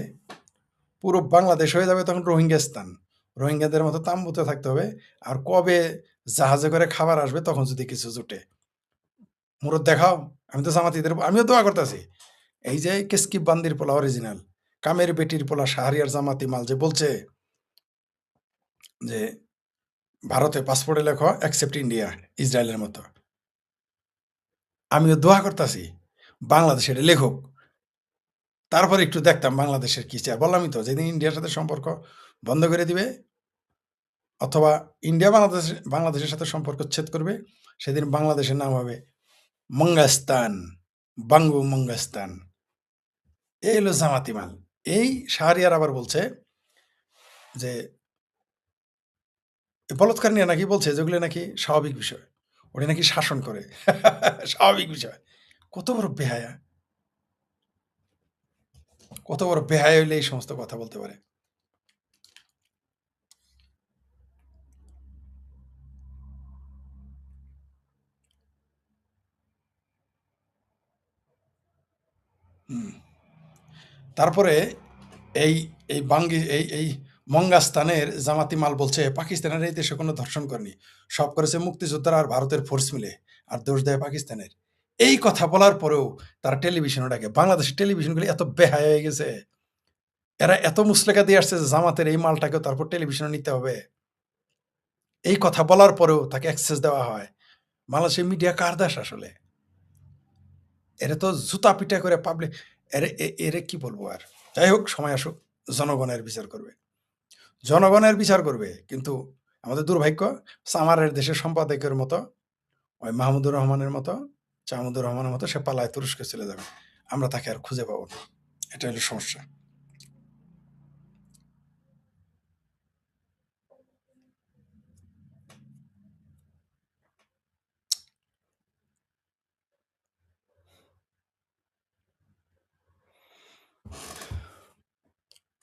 পুরো বাংলাদেশ হয়ে যাবে তখন রোহিঙ্গাস্তান। রোহিঙ্গাদের মতো তাম্বুতে থাকতে হবে। আর কবে জাহাজে করে খাবার আসবে তখন যদি কিছু জুটে। মুরত দেখাও। আমি তো জামাতিদের, আমিও দোয়া করতেছি। এই যে কেসকিপ বান্দির পোলা অরিজিনাল, কামের বেটির পোলা শাহরিয়ার জামাতি মাল যে বলছে যে ভারতে পাসপোর্টে লেখো অ্যাকসেপ্ট ইন্ডিয়া, ইসরায়েলের মতো। আমিও দোয়া করতেছি বাংলাদেশের লেখক, তারপরে একটু দেখতাম বাংলাদেশের কি চায়। বললামই তো, যেদিন ইন্ডিয়ার সাথে সম্পর্ক বন্ধ করে দিবে অথবা ইন্ডিয়া বাংলাদেশের সাথে সম্পর্ক ছেদ করবে, সেদিন বাংলাদেশের নাম হবে মঙ্গাস্তান, বাঙ্গু মঙ্গাস্তান। এই হলো জামাতি মাল। এই শাহরিয়ার আবার বলছে যে বলৎকার নিয়ে নাকি বলছে যেগুলো নাকি স্বাভাবিক বিষয়, ওটা নাকি শাসন করে স্বাভাবিক বিষয়। কত বড় বেহায়া, কত বড় বেহায়া হইলে এই সমস্ত কথা বলতে পারে। তারপরে এই এই বাঙ্গি এই মঙ্গাস্তানের জামাতি মাল বলছে পাকিস্তানের এই দেশে কোনো ধর্ষণ করেনি, সব করেছে মুক্তিযোদ্ধারা আর ভারতের ফোর্স মিলে, আর দোষ দেয় পাকিস্তানের। এই কথা বলার পরেও তারা টেলিভিশনে ডাকে। বাংলাদেশের টেলিভিশনগুলি এত বেহায়া হয়ে গেছে, এরা এত মুসলেখা দিয়ে আসছে যে জামাতের এই মালটাকেও তারপর টেলিভিশনে নিতে হবে। এই কথা বলার পরেও তাকে অ্যাক্সেস দেওয়া হয়। বাংলাদেশের মিডিয়া কার দাস আসলে? এরা তো জুতা পিটা করে পাবলিক, এরে কি বলবো আর। যাই হোক, সময় আসুক, জনগণের বিচার করবে, জনগণের বিচার করবে। কিন্তু আমাদের দুর্ভাগ্য, সামারের দেশের সম্পাদকের মতো, ওই মাহমুদুর রহমানের মতো, চাহমুদুর রহমানের মতো সে পালায় তুরস্কে চলে যাবে, আমরা তাকে আর খুঁজে পাবো না। এটা হলো সমস্যা।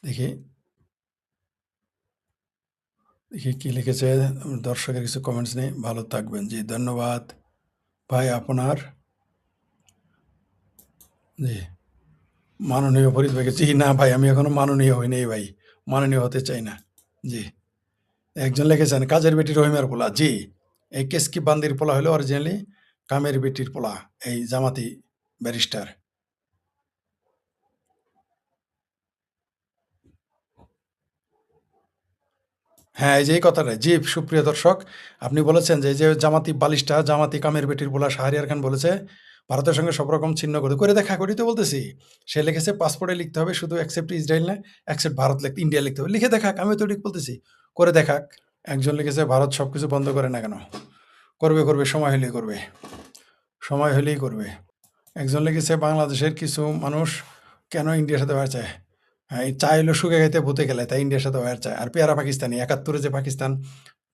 দেখি দেখি কি লিখেছে দর্শকের কিছু কমেন্টস নেই। ভালো থাকবেন, জি ধন্যবাদ ভাই আপনার। জি মাননীয় ফরিদ ভাইকে, জি না ভাই আমি এখনো মাননীয় হইনি ভাই, মাননীয় হতে চাই না। জি একজন লিখেছেন কাজের বেটি রহিমের পোলা, জি এই কেসকি বান্দির পোলা হলো অরিজিনালি কামের বেটির পোলা, এই জামাতি ব্যারিস্টার। হ্যাঁ এই যে এই কথাটা, জি সুপ্রিয় দর্শক, আপনি বলেছেন যে এই যে জামাতি বালিশটা, জামাতি কামের বেটির পোলা শাহরিয়ার খান বলেছে ভারতের সঙ্গে সব রকম ছিন্ন করে দেখা করি তো বলতেছি। সে লিখেছে পাসপোর্টে লিখতে হবে শুধু অ্যাকসেপ্ট ইসরায়েল না, অ্যাকসেপ্ট ভারত লিখতে, ইন্ডিয়া লিখতে হবে, লিখে দেখাক। আমি তো ঠিক বলতেছি, করে দেখাক। একজন লিখেছে ভারত সবকিছু বন্ধ করে না কেন? করবে, সময় হলেই করবে, সময় হলেই করবে। একজন লিখেছে বাংলাদেশের কিছু মানুষ কেন ইন্ডিয়ার সাথে ভাইয়ার চায়? হ্যাঁ এই চা হলো শুকে খাইতে ভূতে গেলে, তাই ইন্ডিয়ার সাথে ভাইয়ার চায়। আর পেয়ারা পাকিস্তানি, 71-এ যে পাকিস্তান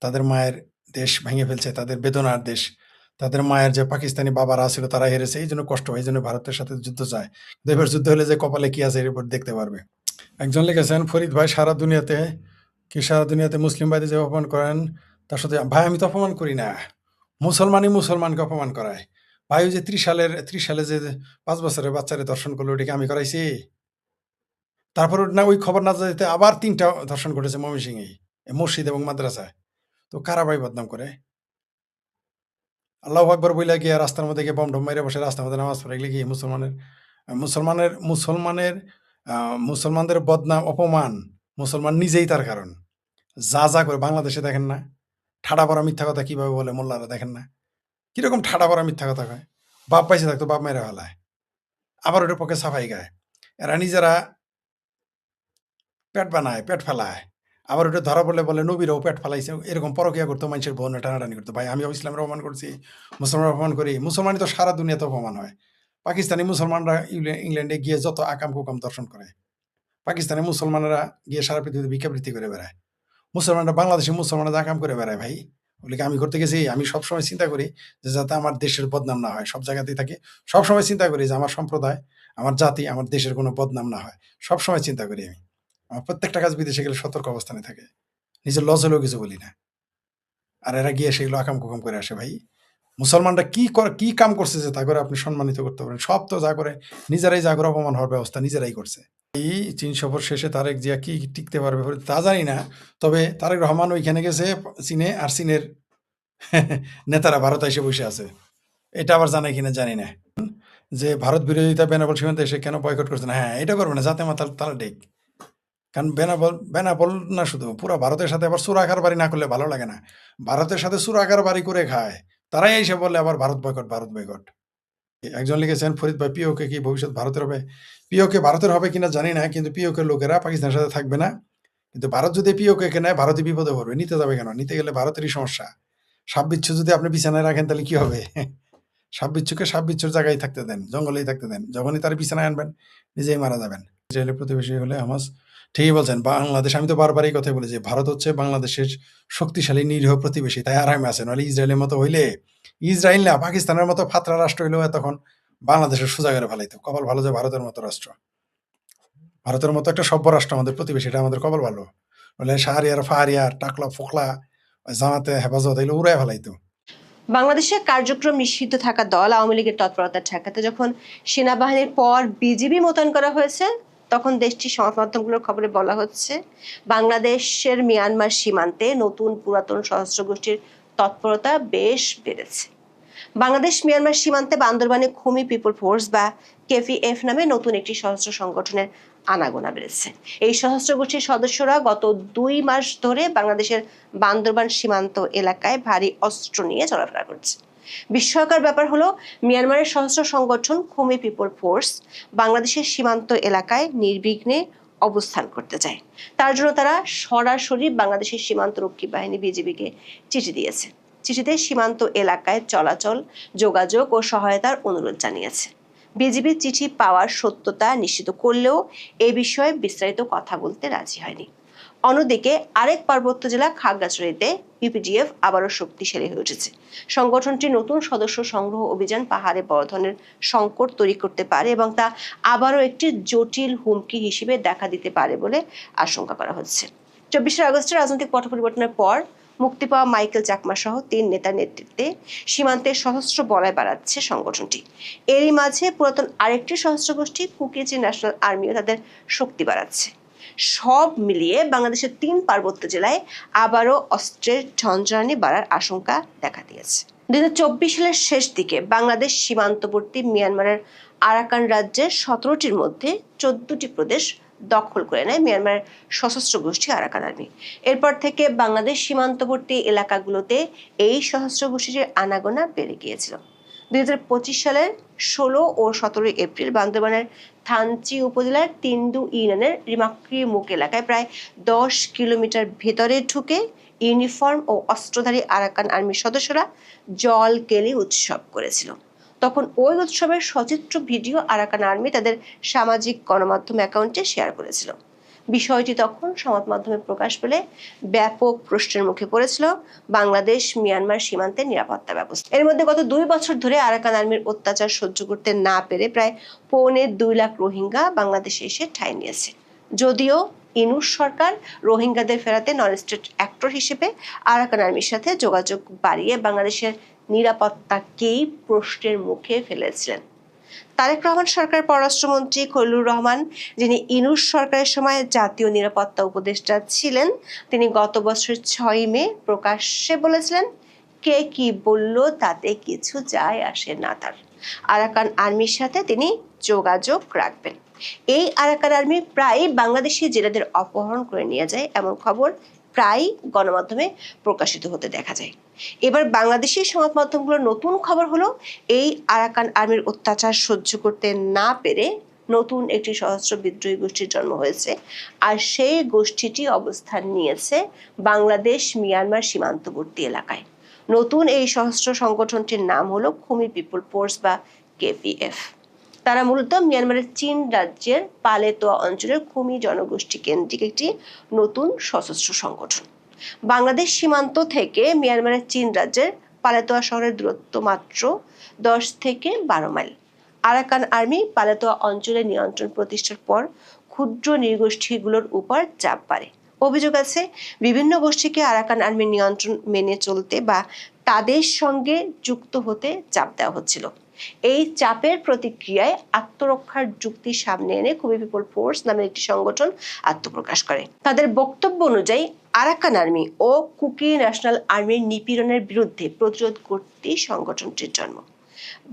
তাদের মায়ের দেশ ভেঙে ফেলছে, তাদের বেদনার দেশ, তাদের মায়ের যে পাকিস্তানি বাবারা ছিল তারা হেরেছে, এই জন্য কষ্ট হয়, এই জন্য ভারতের সাথে যুদ্ধ চায়। এবার যুদ্ধ হলে যে কপালে কি আছে এর উপর দেখতে পারবে। একজন লিখেছেন, ফরিদ ভাই সারা দুনিয়াতে মুসলিম ভাইদের যে অপমান করেন তার সাথে ভাই আমি তো অপমান করি না, মুসলমানই মুসলমানকে অপমান করায়। ভাই ওই যে 30 সালে যে 5 বছরের বাচ্চারে ধর্ষণ করলো ওটাকে আমি করাইছি? তারপর না ওই খবর না যেতে আবার 3টা ধর্ষণ ঘটেছে ময়মনসিংহে মসজিদ এবং মাদ্রাসায়। তো কারা ভাই বদনাম করে? আল্লাহু আকবার বইলা গিয়ে রাস্তার মধ্যে গিয়ে বম টম মাইরা বসে রাস্তার মধ্যে নামাজ পড়ে, এগুলো কি মুসলমানদের বদনাম অপমান মুসলমান নিজেই তার কারণ। যা করে বাংলাদেশে দেখেন না, ঠাডা পড়া মিথ্যা কথা কিভাবে বলে মোল্লারা, দেখেন না কিরকম ঠাডা পড়া মিথ্যা কথা কয়? বাপ পাইছে থাকতো বাপ মেরে ফেলায়, আবার ওটার পক্ষে সাফাই গায়। এরা নিজেরা পেট বানায়, পেট ফেলায়, আবার ওটা ধরা পড়লে বলে নবীরাও পেট ফেলাইছে, এরকম পরকিয়া করতো, মানুষের বোন টানাটানি করতো। ভাই আমি ইসলামের অপমান করছি, মুসলমানের অপমান করি? মুসলমানই তো সারা দুনিয়াতে অপমান হয়। পাকিস্তানি মুসলমানরা ইংল্যান্ডে গিয়ে যত আকাম কুকাম দর্শন করে, পাকিস্তানি মুসলমানেরা গিয়ে সারা পৃথিবীতে ভিক্ষাবৃত্তি করে বেড়ায়, বাংলাদেশি মুসলমানরা আকাম করে বেড়ায়। ভাই ওগুলিকে আমি করতে গেছি? আমি সবসময় চিন্তা করি যে যাতে আমার দেশের বদনাম না হয়, সব জায়গাতেই থাকি, সবসময় চিন্তা করি যে আমার সম্প্রদায়, আমার জাতি, আমার দেশের কোনো বদনাম না হয়, সবসময় চিন্তা করি আমি। আমার প্রত্যেকটা কাজ বিদেশে গেলে সতর্ক অবস্থানে থাকে, নিজের লস হলেও কিছু বলি না। আর এরা গিয়ে সেগুলো আকাম কুকাম করে আসে। ভাই মুসলমানরা কি কাম করছে যে তা করে আপনি সম্মানিত করতে পারেন? সব তো যা করে নিজেরাই, যা করে অপমান হওয়ার ব্যবস্থা নিজেরাই করছে। এই চীন সফর শেষে তারেক জিয়া কি টিকতে পারবে তা জানি না, তবে তারেক রহমান ওইখানে গেছে চীনে, আর চীনের নেতারা ভারতে এসে বসে আছে, এটা আবার জানে কিনা জানি না। যে ভারত বিরোধিতা বেনাপোল সীমান্তে এসে কেন বয়কট করছে না, হ্যাঁ এটা করবে না, যাতে মাতাল তারা ডেক। কারণ বেনাপোল না শুধু, পুরো ভারতের সাথে আবার চোরাকার বাড়ি না করলে ভালো লাগে না। ভারতের সাথে চোরাকার বাড়ি করে খায়, তারাই এসে বললে আবার ভারত বয়কট, ভারত বয়কট। একজন লিখেছেন, ফরিদ ভাই পিওকে কি ভবিষ্যৎ ভারতের হবে? পিওকে ভারতের হবে কিনা জানি না, কিন্তু পিওকে লোকেরা পাকিস্তানের সাথে থাকবে না। কিন্তু ভারত যদি পিওকে নেয়, ভারতই বিপদে পড়বে। নিতে যাবে কেন? নিতে গেলে ভারতেরই সমস্যা। সাপ বিচ্ছু যদি আপনি বিছানায় রাখেন তাহলে কি হবে? সাপ বিচ্ছুকে সাপ বিচ্ছুর জায়গায় থাকতে দেন, জঙ্গলেই থাকতে দেন, যখনই তার বিছানায় আনবেন নিজেই মারা যাবেন। ইসরায়েলের প্রতিবেশী হলে হামাস, ঠিকই বলছেন। বাংলাদেশ, আমি তো বারবার এই কথাই বলি যে ভারত হচ্ছে বাংলাদেশের শক্তিশালী নিরীহ প্রতিবেশী, তাই আরামে আছে। নাহলে ইসরায়েলের মতো হইলে, ইসরায়েল না পাকিস্তানের মতো ফাতরা রাষ্ট্র হইলেও তখন বাংলাদেশের সোজা করে ফেলাইতো। কপাল ভালো যে ভারতের মতো রাষ্ট্র, ভারতের মতো একটা সভ্য রাষ্ট্র আমাদের প্রতিবেশী, এটা আমাদের কপাল ভালো। বলে শাহরিয়ার ফাহারিয়ার টাকলা ফোকলা জামাতে হেফাজত এগুলো উড়াই ফেলাইতো। বাংলাদেশে কার্যক্রম নিষিদ্ধ থাকা দল আওয়ামী লীগের তৎপরতা ঠেকাতে যখন সেনাবাহিনীর পর বিজিবি মোতায়েন করা হয়েছে, তখন দেশটির সংবাদ মাধ্যমগুলোর খবরে বলা হচ্ছে বাংলাদেশের মিয়ানমার সীমান্তে নতুন পুরাতন সশস্ত্র গোষ্ঠীর তৎপরতা বেশ বেড়েছে। বাংলাদেশ মিয়ানমার সীমান্তে বান্দরবানে খুমি পিপল ফোর্স বা কেপিএফ নামে নতুন একটি সশস্ত্র সংগঠনের আনাগোনা বেড়েছে। এই সশস্ত্র গোষ্ঠীর সদস্যরা গত 2 মাস ধরে বাংলাদেশের বান্দরবান সীমান্ত এলাকায় ভারী অস্ত্র নিয়ে চলাফেরা করছে। বিস্ময়কর ব্যাপার হলো, মিয়ানমারের সশস্ত্র সংগঠন খুমি পিপল ফোর্স বাংলাদেশের সীমান্ত এলাকায় নির্বিঘ্নে অবস্থান করতে চায়। তার জন্য তারা সরাসরি বাংলাদেশের সীমান্তরক্ষী বাহিনী বিজিবিকে চিঠি দিয়েছে। চিঠিতে সীমান্ত এলাকায় চলাচল, যোগাযোগ ও সহায়তার অনুরোধ জানিয়েছে। বিজিবি চিঠি পাওয়ার সত্যতা নিশ্চিত করলেও এ বিষয়ে বিস্তারিত কথা বলতে রাজি হয়নি। অন্যদিকে আরেক পার্বত্য জেলা খাগড়াছড়িতে ইউপিডিএফ আবারও শক্তিশালী হয়ে উঠেছে। সংগঠনটি নতুন সদস্য সংগ্রহ অভিযান পাহাড়ে বড় ধরনের সংকট তৈরি করতে পারে এবং তা আবারও একটি জটিল হুমকি হিসেবে দেখা দিতে পারে বলে আশঙ্কা করা হচ্ছে। 24 আগস্টের রাজনৈতিক পট পরিবর্তনের পর মুক্তি পাওয়া মাইকেল চাকমা সহ 3 নেতার নেতৃত্বে সীমান্তে সশস্ত্র বলয় বাড়াচ্ছে সংগঠনটি। এরই মাঝে পুরাতন আরেকটি সশস্ত্র গোষ্ঠী কুকিচি ন্যাশনাল আর্মিও তাদের শক্তি বাড়াচ্ছে। সব মিলিয়ে বাংলাদেশের 3 পার্বত্য জেলায় আবারও অস্ত্রের ঝঞ্ঝানি বাড়ার আশঙ্কা দেখা দিয়েছে। 2024 সালের শেষ দিকে বাংলাদেশ সীমান্তবর্তী মিয়ানমারের আরাকান রাজ্যের 17টির মধ্যে 14টি প্রদেশ দখল করে নেয় মিয়ানমারের সশস্ত্র গোষ্ঠী আরাকান আর্মি। এরপর থেকে বাংলাদেশ সীমান্তবর্তী এলাকাগুলোতে এই সশস্ত্র গোষ্ঠীর আনাগোনা বেড়ে গিয়েছিল। 2025 সালের 16 ও 17 এপ্রিল বান্দরবানের থানচি উপজেলার তিন্দু ইউনিয়নের রিমাক্রি মুখ এলাকায় প্রায় 10 কিলোমিটার ভেতরে ঢুকে ইউনিফর্ম ও অস্ত্রধারী আরাকান আর্মির সদস্যরা জল কেলি উৎসব করেছিল। তখন ওই উৎসবের সচিত্র ভিডিও আরাকান আর্মি তাদের সামাজিক গণমাধ্যম অ্যাকাউন্টে শেয়ার করেছিল। বিষয়টি তখন সংবাদ মাধ্যমে প্রকাশ পেলে ব্যাপক প্রশ্নের মুখে পড়েছিল বাংলাদেশ মিয়ানমার সীমান্তের নিরাপত্তা ব্যবস্থা। এর মধ্যে গত 2 বছর ধরে আরাকান আর্মির অত্যাচার সহ্য করতে না পেরে প্রায় 2.25 লাখ রোহিঙ্গা বাংলাদেশে এসে ঠাঁই নিয়েছে। যদিও ইনুস সরকার রোহিঙ্গাদের ফেরাতে নন স্টেট অ্যাক্টর হিসেবে আরাকান আর্মির সাথে যোগাযোগ বাড়িয়ে বাংলাদেশের নিরাপত্তাকেই প্রশ্নের মুখে ফেলেছিলেন। তারেক রহমান সরকারের পররাষ্ট্রমন্ত্রী খলিলুর রহমান, যিনি ইনুস সরকারের সময় জাতীয় নিরাপত্তা উপদেষ্টা ছিলেন, তিনি গত বছর 6 মে প্রকাশ্যে বলেছিলেন, কে কি বলল তাতে কিছু যায় আসে না তার। আরাকান আর্মির সাথে তিনি যোগাযোগ রাখবেন। এই আরাকান আর্মি প্রায় বাংলাদেশি জেলেদের অপহরণ করে নিয়ে যায়, এমন খবর প্রায় গণমাধ্যমে প্রকাশিত হতে দেখা যায়। এবার বাংলাদেশি সংবাদ মাধ্যমগুলোর নতুন খবর হলো, এই আরাকান আর্মির অত্যাচার সহ্য করতে না পেরে নতুন একটি সশস্ত্র বিদ্রোহী গোষ্ঠীর জন্ম হয়েছে, আর সেই গোষ্ঠীটি অবস্থান নিয়েছে বাংলাদেশ মিয়ানমার সীমান্তবর্তী এলাকায়। নতুন এই সশস্ত্র সংগঠনটির নাম হলো খুমি পিপল ফোর্স বা কেপিএফ। তারা মূলত মিয়ানমারের চীন রাজ্যের পালেতোয়া অঞ্চলের খুমি জনগোষ্ঠী কেন্দ্রিক একটি নতুন সশস্ত্র সংগঠন। বাংলাদেশ সীমান্ত থেকে মিয়ানমারের চীন রাজ্যের পালেতোয়া শহরের দূরত্ব মাত্র 10 থেকে 12 মাইল। আরাকান আর্মি পালেতোয়া অঞ্চলে নিয়ন্ত্রণ প্রতিষ্ঠার পর ক্ষুদ্র নৃগোষ্ঠীগুলোর উপর চাপ বাড়ে। অভিযোগ আছে, বিভিন্ন গোষ্ঠীকে আরাকান আর্মির নিয়ন্ত্রণ মেনে চলতে বা তাদের সঙ্গে যুক্ত হতে চাপ দেওয়া হচ্ছিল। এই চাপের প্রতিক্রিয়ায় আত্মরক্ষার যুক্তি সামনে এনে খুমি পিপল ফোর্স নামের একটি সংগঠন আত্মপ্রকাশ করে। তাদের বক্তব্য অনুযায়ী আরাকান আর্মি ও কুকি ন্যাশনাল আর্মির নিপীড়নের বিরুদ্ধে প্রতিরোধ করতে সংগঠনটির জন্ম।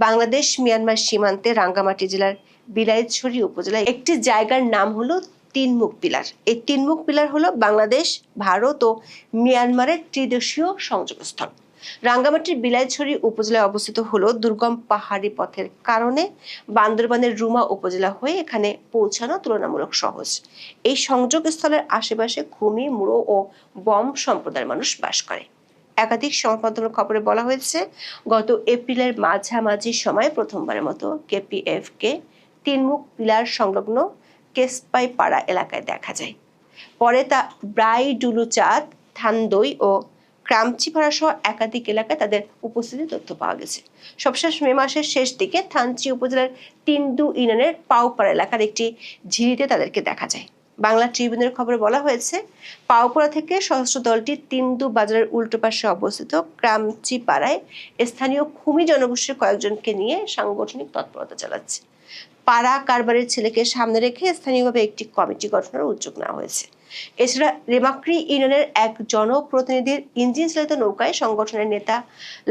বাংলাদেশ মিয়ানমার সীমান্তে রাঙ্গামাটি জেলার বিলাইছড়ি উপজেলায় একটি জায়গার নাম হলো তিনমুখ পিলার। এই তিনমুখ পিলার হলো বাংলাদেশ, ভারত ও মিয়ানমারের ত্রিদেশীয় সংযোগস্থল। রাঙ্গামাটির বিলাইছড়ি উপজেলায় অবস্থিত হলো দুর্গম পাহাড়ি পথের কারণে বান্দরবানের রুমা উপজেলা হয়ে এখানে পৌঁছানো তুলনামূলক সহজ। এই সংযোগস্থলের আশেপাশে খুমি, মুড়ো ও বম সম্প্রদায়ের মানুষ বাস করে। একাধিক সংবাদ মাধ্যমের খবরে বলা হয়েছে, গত এপ্রিলের মাঝামাঝি সময় প্রথমবারের মতো কেপিএফ কে তিনমুখ পিলার সংলগ্ন কেসপাই পাড়া এলাকায় দেখা যায়। পরে তা ব্রাইডুলুচাঁদ, থানদই ও ক্রামচিপাড়া সহ একাধিক এলাকায় তাদের উপস্থিতির তথ্য পাওয়া গেছে। সবশেষ মে মাসের শেষ দিকে থানচি উপজেলার তিনদু ইউনিয়নের পাওপাড়া এলাকার একটি ঝিরিতে তাদেরকে দেখা যায়। বাংলা ট্রিবিউনের খবরে বলা হয়েছে, পাওপাড়া থেকে সশস্ত্র দলটি তিনদু বাজারের উল্টো পাশে অবস্থিত ক্রামচিপাড়ায় স্থানীয় খুমি জনগোষ্ঠীর কয়েকজনকে নিয়ে সাংগঠনিক তৎপরতা চালাচ্ছে। পাড়া কারবারের ছেলেকে সামনে রেখে স্থানীয়ভাবে একটি কমিটি গঠনের উদ্যোগ নেওয়া হয়েছে। এছাড়া রেমাক্রি ইউনিয়নের এক জনপ্রতিনিধির ইঞ্জিন চালিত নৌকায় সংগঠনের নেতা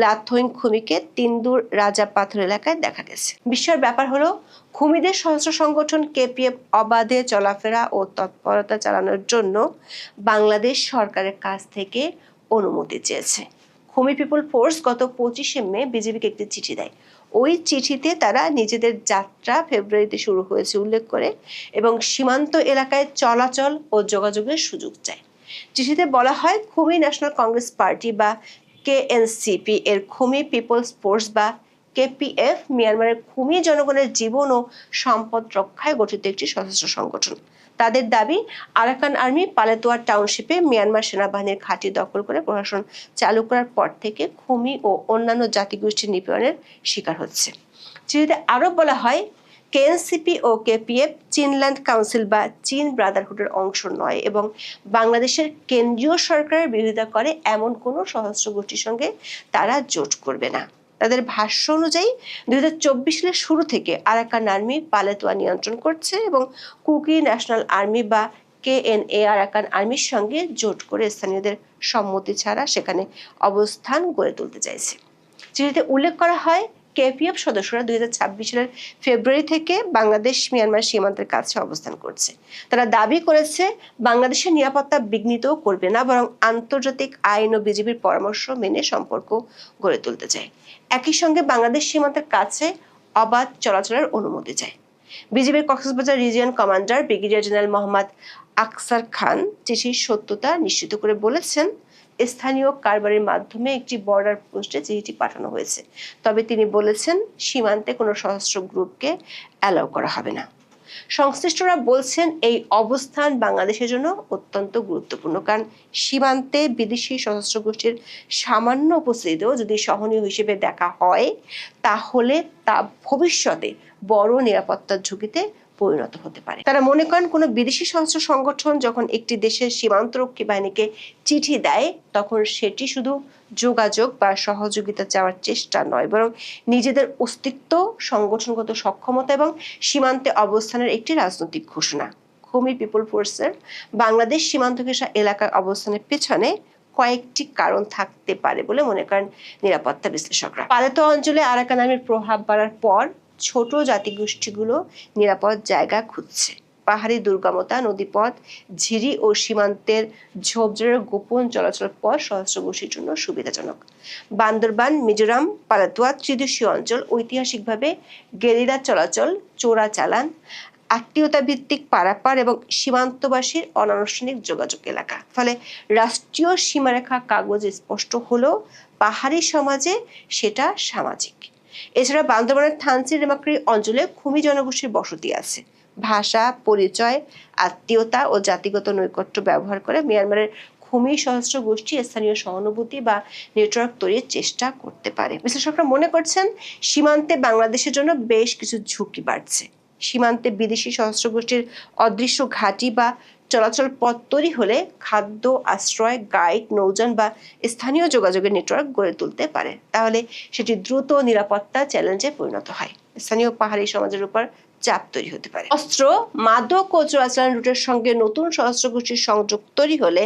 লাথইং খুমিকে তিনদুর রাজা পাথর এলাকায় দেখা গেছে। বিস্ময়ের ব্যাপার হলো, খুমিদের সশস্ত্র সংগঠন কেপিএফ অবাধে চলাফেরা ও তৎপরতা চালানোর জন্য বাংলাদেশ সরকারের কাছ থেকে অনুমতি চেয়েছে। খুমি পিপল ফোর্স গত 25 মে বিজেপিকে একটি চিঠি দেয়। ওই চিঠিতে তারা নিজেদের যাত্রা ফেব্রুয়ারিতে শুরু হয়েছে উল্লেখ করে এবং সীমান্ত এলাকায় চলাচল ও যোগাযোগের সুযোগ চায়। চিঠিতে বলা হয়, খুমি ন্যাশনাল কংগ্রেস পার্টি বা কেএনসিপি এর খুমি পিপলস ফোর্স বা কেপিএফ মিয়ানমারের খুমি জনগণের জীবন ও সম্পদ রক্ষায় গঠিত একটি সশস্ত্র সংগঠন। তাদের দাবি, আরাকান আর্মি পালেতোয়া টাউনশিপে মিয়ানমার সেনাবাহিনীর ঘাঁটি দখল করে প্রশাসন চালু করার পর থেকে খুমি ও অন্যান্য জাতিগোষ্ঠীর নিপীড়নের শিকার হচ্ছে। চিঠিতে আরো বলা হয়, কেএনসিপি ও কেপিএফ চীনল্যান্ড কাউন্সিল বা চীন ব্রাদারহুডের অংশ নয় এবং বাংলাদেশের কেন্দ্রীয় সরকারের বিরোধিতা করে এমন কোনো সশস্ত্র গোষ্ঠীর সঙ্গে তারা জোট করবে না। তাদের ভাষ্য অনুযায়ী 2024 সালের শুরু থেকে আরাকান আর্মি পালেতোয়া নিয়ন্ত্রণ করছে এবং কুকি ন্যাশনাল আর্মি বা কেএনএ আরাকান আর্মির সঙ্গে জোট করে স্থানীয়দের সম্মতি ছাড়া সেখানে অবস্থান গড়ে তুলতে চাইছে। চিঠিতে উল্লেখ করা হয়, কেপিএফ সদস্যরা 2026 সালের ফেব্রুয়ারি থেকে বাংলাদেশ মিয়ানমার সীমান্তের কাছে অবস্থান করছে। তারা দাবি করেছে, বাংলাদেশের নিরাপত্তা বিঘ্নিত করবে না, বরং আন্তর্জাতিক আইন ও বিজিবির পরামর্শ মেনে সম্পর্ক গড়ে তুলতে চায়। একই সঙ্গে বাংলাদেশ সীমান্তের কাছে অবাধ চলাচলের অনুমতি চায়। বিজিবির Cox's Bazar region commander brigadier general Mohammad আকসার খান চিঠির সত্যতা নিশ্চিত করে বলেছেন, স্থানীয় কারবারের মাধ্যমে একটি বর্ডার পোস্টে চিঠিটি পাঠানো হয়েছে। তবে তিনি বলেছেন, সীমান্তে কোনো সশস্ত্র গ্রুপকে অ্যালাউ করা হবে না। সংশ্লিষ্টরা বলছেন, এই অবস্থান বাংলাদেশের জন্য অত্যন্ত গুরুত্বপূর্ণ, কারণ সীমান্তে বিদেশি সশস্ত্র গোষ্ঠীর সামান্য উপস্থিতিও যদি সহনীয় হিসেবে দেখা হয়, তাহলে তা ভবিষ্যতে বড় নিরাপত্তার ঝুঁকিতে পরিণত হতে পারে। তারা মনে করেন কোনো বিদেশি সশস্ত্র সংগঠন যখন একটি দেশের সীমান্তরক্ষী বাহিনীকে চিঠি দেয় তখন সেটি শুধু যোগাযোগ বা সহযোগিতা চাওয়ার চেষ্টা নয়, বরং নিজেদের অস্তিত্ব, সংগঠনগত সক্ষমতা এবং সীমান্তে অবস্থানের একটি রাজনৈতিক ঘোষণা। খুমি পিপল ফোর্সের বাংলাদেশ সীমান্ত ঘেঁষা এলাকায় অবস্থানের পেছনে কয়েকটি কারণ থাকতে পারে বলে মনে করেন নিরাপত্তা বিশ্লেষকরা। পার্বত্য অঞ্চলে আরাকান আর্মির প্রভাব বাড়ার পর ছোট জাতিগোষ্ঠীগুলো নিরাপদ জায়গা খুঁজছে। পাহাড়ি দুর্গমতা, নদীপথ, ঝিরি ও সীমান্তের ঝোপঝাড়ের গোপন চলাচলের পর সশস্ত্র গোষ্ঠীর জন্য সুবিধাজনক। বান্দরবান, মিজোরাম, পালাতুয়া ত্রিদেশীয় অঞ্চল ঐতিহাসিকভাবে গেরিলা চলাচল, চোরা চালান, আত্মীয়তা ভিত্তিক পারাপার এবং সীমান্তবাসীর অনানুষ্ঠানিক যোগাযোগ এলাকা। ফলে রাষ্ট্রীয় সীমারেখা কাগজে স্পষ্ট হলেও পাহাড়ি সমাজে সেটা সামাজিক। এছাড়া বান্দরবানের থানচি রেমাক্রি অঞ্চলে খুমি জনগোষ্ঠীর বসতি আছে। ভাষা, পরিচয়, আত্মীয়তা ও জাতিগত নৈকট্য ব্যবহার করে মিয়ানমারের খুমি সশস্ত্র গোষ্ঠী স্থানীয় সহানুভূতি বা নেটওয়ার্ক তৈরির চেষ্টা করতে পারে। বিশ্লেষকরা মনে করছেন সীমান্তে বাংলাদেশের জন্য বেশ কিছু ঝুঁকি বাড়ছে। সীমান্তে বিদেশি সশস্ত্র গোষ্ঠীর অদৃশ্য ঘাঁটি বা চলাচল পথ তৈরি হলে খাদ্য, আশ্রয়, গাইড, নৌযান বা স্থানীয় যোগাযোগের নেটওয়ার্ক গড়ে তুলতে পারে। তাহলে সেটি দ্রুত নিরাপত্তা চ্যালেঞ্জে পরিণত হয়। স্থানীয় পাহাড়ি সমাজের উপর চাপ তৈরি হতে পারে। অস্ত্র, মাদক ও চোরাচালান রুটের সঙ্গে নতুন সশস্ত্র গোষ্ঠীর সংযোগ তৈরি হলে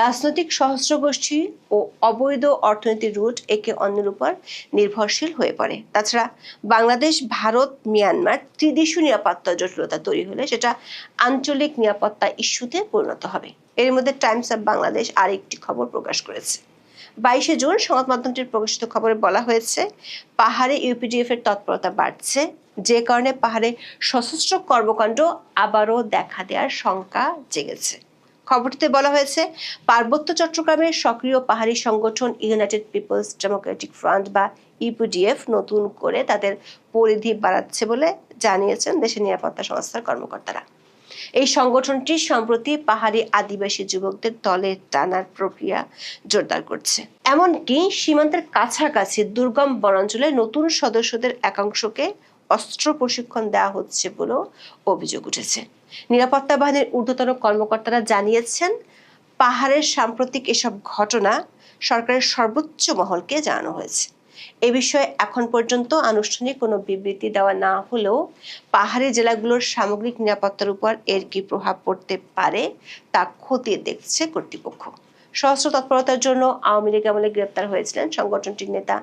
রাজনৈতিক সশস্ত্র গোষ্ঠী ও অবৈধ অর্থনীতির রুট একে অন্যের উপর নির্ভরশীল হয়ে পড়ে। তাছাড়া বাংলাদেশ, ভারত, মিয়ানমার ত্রিদেশীয় নিরাপত্তা জটিলতা তৈরি হলে সেটা আঞ্চলিক নিরাপত্তা ইস্যুতে পরিণত হবে। এর মধ্যে টাইমস অফ বাংলাদেশ আরেকটি খবর প্রকাশ করেছে। 22শে জুন সংবাদ মাধ্যমটির প্রকাশিত খবরে বলা হয়েছে, পাহাড়ে ইউপিডিএফ এর তৎপরতা বাড়ছে, যে কারণে পাহাড়ে সশস্ত্র কর্মকাণ্ড আবারও দেখা দেওয়ার শঙ্কা জেগেছে। খবরটিতে বলা হয়েছে, পার্বত্য চট্টগ্রামের সক্রিয় পাহাড়ি সংগঠন ইউনাইটেড পিপলস ডেমোক্রেটিক ফ্রন্ট বা ইউপিডিএফ নতুন করে তাদের পরিধি বাড়াচ্ছে বলে জানিয়েছেন দেশের নিরাপত্তা সংস্থার কর্মকর্তারা। এই সংগঠনটি সম্প্রতি পাহাড়ি আদিবাসী যুবকদের দলে টানার প্রক্রিয়া জোরদার করছে। এমনকি সীমান্তের কাছাকাছি দুর্গম বনাঞ্চলে নতুন সদস্যদের একাংশকে অস্ত্র প্রশিক্ষণ দেওয়া হচ্ছে বলেও অভিযোগ উঠেছে। নিরাপত্তা বাহিনীর ঊর্ধ্বতন কর্মকর্তারা জানিয়েছেন, পাহাড়ের সাম্প্রতিক এসব ঘটনা সরকারের সর্বোচ্চ মহলকে জানানো হয়েছে। এ বিষয়ে এখন পর্যন্ত আনুষ্ঠানিক কোনো বিবৃতি দেওয়া না হলেও পাহাড়ি জেলাগুলোর সামগ্রিক নিরাপত্তার উপর এর কি প্রভাব পড়তে পারে তা খতিয়ে দেখছে কর্তৃপক্ষ। সশস্ত্র তৎপরতার জন্য আওয়ামী লীগ আমলে গ্রেপ্তার হয়েছিলেন সংগঠনটির নেতা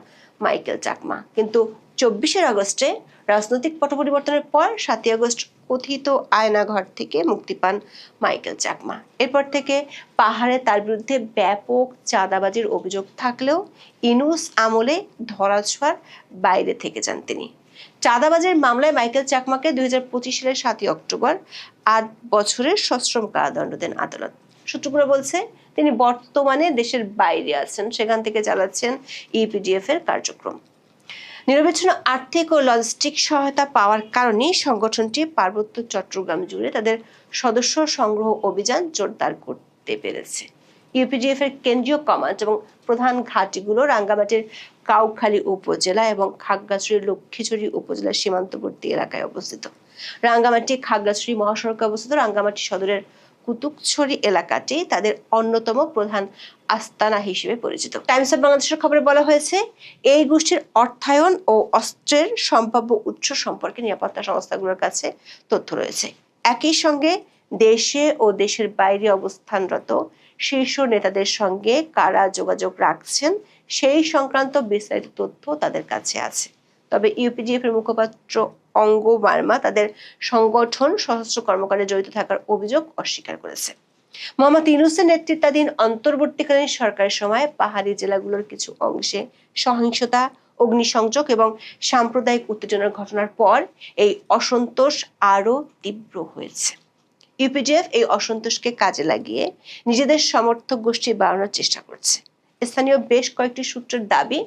মাইকেল চাকমা, কিন্তু 24 আগস্টে রাজনৈতিক পট পরিবর্তনের পর 7 আগস্ট কথিত আয়নাঘর থেকে মুক্তি পান মাইকেল চাকমা। এরপর থেকে পাহাড়ে তার বিরুদ্ধে ব্যাপক চাঁদাবাজির অভিযোগ থাকলেও ইনুস আমলে ধরাছোঁয়ার বাইরে থেকে যান তিনি। চাঁদাবাজির মামলায় মাইকেল চাকমাকে 2025 সালের 7 অক্টোবর 8 বছরের সশ্রম কারাদণ্ড দেন আদালত। সূত্রগুলো বলছে, তিনি বর্তমানে দেশের বাইরে আছেন, সেখান থেকে চালাচ্ছেন ইউপিডিএফ এর কার্যক্রম। নিরবিচ্ছিন্ন আর্থিক ও লজিস্টিক সহায়তা পাওয়ার কারণেই সংগঠনটি পার্বত্য চট্টগ্রাম জুড়ে তাদের সদস্য সংগ্রহ অভিযান জোরদার করতে পেরেছে। ইউপিডিএফ এর কেন্দ্রীয় কমান্ড এবং প্রধান ঘাঁটিগুলো রাঙ্গামাটির কাউখালী উপজেলা এবং খাগড়াছড়ির লক্ষ্মীছড়ি উপজেলার সীমান্তবর্তী এলাকায় অবস্থিত। রাঙ্গামাটি খাগড়াছড়ি মহাসড়কে অবস্থিত রাঙ্গামাটি সদরের কুতুকছড়ি এলাকাটি তাদের অন্যতম প্রধান আস্তানা হিসেবে পরিচিত। টাইমস অফ বাংলাদেশের খবরে বলা হয়েছে, এই গোষ্ঠীর অর্থায়ন ও অস্ত্রের সম্ভাব্য উৎস সম্পর্কে নিরাপত্তা সংস্থাগুলোর কাছে তথ্য রয়েছে। একই সঙ্গে দেশে ও দেশের বাইরে অবস্থানরত শীর্ষ নেতাদের সঙ্গে কারা যোগাযোগ রাখছেন সেই সংক্রান্ত বিস্তারিত তথ্য তাদের কাছে আছে। তবে ইউপিডিএফ এর মুখপাত্র অঙ্গ বার্মা তাদের সংগঠন সশস্ত্র কর্মকাণ্ডে জড়িত থাকার অভিযোগ অস্বীকার করেছে। মোহাম্মদ ইউনূসের নেতৃত্বাধীন অন্তর্বর্তীকালীন সরকারের সময় পাহাড়ি জেলাগুলোর কিছু অংশে সহিংসতা, অগ্নিসংযোগ এবং সাম্প্রদায়িক উত্তেজনার ঘটনার পর এই অসন্তোষ আরও তীব্র হয়েছে। ইউপিডিএফ এই অসন্তোষকে কাজে লাগিয়ে নিজেদের সমর্থক গোষ্ঠী বাড়ানোর চেষ্টা করছে। স্থানীয় বেশ কয়েকটি সূত্রের দাবি,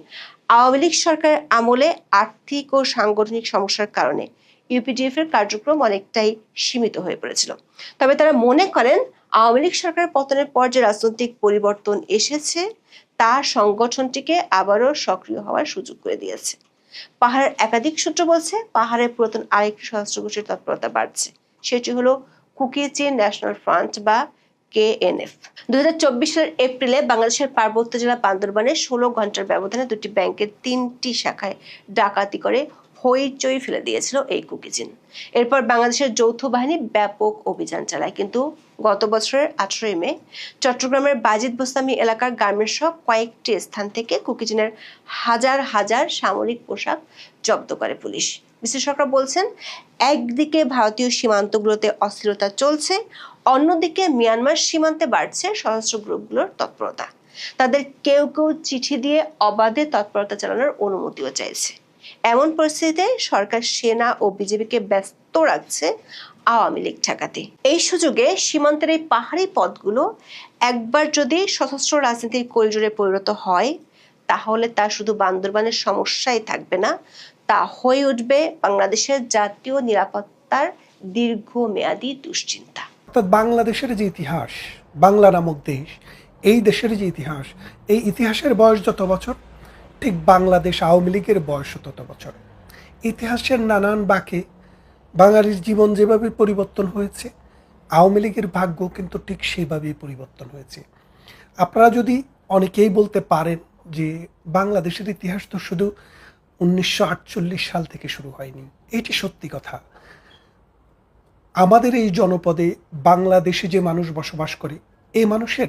আওয়ামী লীগ সরকারের আমলে আর্থিক ও সাংগঠনিক সমস্যার কারণে ইউপিডিএফ এর কার্যক্রম অনেকটাই সীমিত হয়ে পড়েছিল। তবে তারা মনে করেন, আওয়ামী লীগ সরকারের পতনের পর যে রাজনৈতিক পরিবর্তন এসেছে তা সংগঠনটিকে আবারও সক্রিয় হওয়ার সুযোগ করে দিয়েছে। পাহাড়ের একাধিক সূত্র বলছে, পাহাড়ের পুরাতন আরেকটি সশস্ত্র গোষ্ঠীর তৎপরতা বাড়ছে। সেটি হলো কুকিচিন ন্যাশনাল ফ্রন্ট বা KNF। 2024 সালের এপ্রিলে বাংলাদেশের পার্বত্য জেলা বান্দরবানে 16 ঘন্টার ব্যবধানে দুটি ব্যাংকের 3টি শাখায় ডাকাতি করে হইচই ফেলে দিয়েছিল এই কুকিচিন। এরপর বাংলাদেশের যৌথ বাহিনী ব্যাপক অভিযান চালায়, কিন্তু গত বছরের 18 মে চট্টগ্রামের বাজিদ বোস্তামি এলাকার গার্মেন্টস সহ কয়েকটি স্থান থেকে কুকিচিনের হাজার হাজার সামরিক পোশাক জব্দ করে পুলিশ। বিশ্লেষকরা বলছেন, একদিকে ভারতীয় সীমান্তগুলোতে অস্থিরতা চলছে, অন্যদিকে মিয়ানমার সীমান্তে বাড়ছে সশস্ত্র গ্রুপগুলোর তৎপরতা। তাদের কেউ কেউ চিঠি দিয়ে অবাধে তৎপরতা চালানোর অনুমতিও চাইছে। এমন পরিস্থিতিতে সরকার সেনা ও বিজেপিকে ব্যস্ত রাখছে আওয়ামী লীগ ঠেকাতে। এই সুযোগে সীমান্তের এই পাহাড়ি পথগুলো একবার যদি সশস্ত্র রাজনীতির করিডোরে পরিণত হয়, তাহলে তা শুধু বান্দরবানের সমস্যাই থাকবে না, তা হয়ে উঠবে বাংলাদেশের জাতীয় নিরাপত্তার দীর্ঘমেয়াদী দুশ্চিন্তা। অর্থাৎ বাংলাদেশের যে ইতিহাস, বাংলা নামক দেশ, এই দেশের যে ইতিহাস, এই ইতিহাসের বয়স যত বছর, ঠিক বাংলাদেশ আওয়ামী লীগের বয়স তত বছর। ইতিহাসের নানান বাঁকে বাঙালির জীবন যেভাবে পরিবর্তন হয়েছে, আওয়ামী লীগের ভাগ্য কিন্তু ঠিক সেভাবেই পরিবর্তন হয়েছে। আপনারা যদি অনেকেই বলতে পারেন যে বাংলাদেশের ইতিহাস তো শুধু 1948 সাল থেকে শুরু হয়নি, এটি সত্যি কথা। আমাদের এই জনপদে বাংলাদেশে যে মানুষ বসবাস করে, এই মানুষের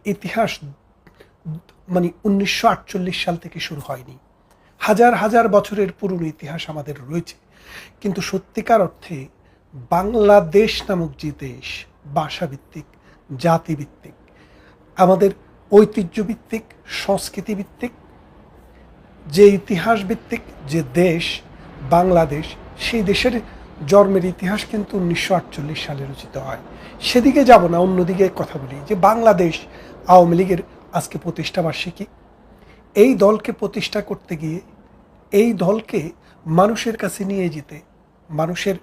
ইতিহাস 1948 সাল থেকে শুরু হয়নি। হাজার হাজার বছরের পুরনো ইতিহাস আমাদের রয়েছে, কিন্তু সত্যিকার অর্থে বাংলাদেশ নামক যে দেশ, ভাষাভিত্তিক, জাতিভিত্তিক, আমাদের ঐতিহ্যভিত্তিক, সংস্কৃতিভিত্তিক যে ইতিহাস ভিত্তিক যে দেশ বাংলাদেশ, সেই দেশের জন্মের ইতিহাস কিন্তু 1948 সালে রচিত হয়। সেদিকে যাব না, অন্যদিকে কথা বলি যে বাংলাদেশ আওয়ামী লীগের আজকে প্রতিষ্ঠাবার্ষিকী। এই দলকে প্রতিষ্ঠা করতে গিয়ে, এই দলকে মানুষের কাছে নিয়ে যেতে, মানুষের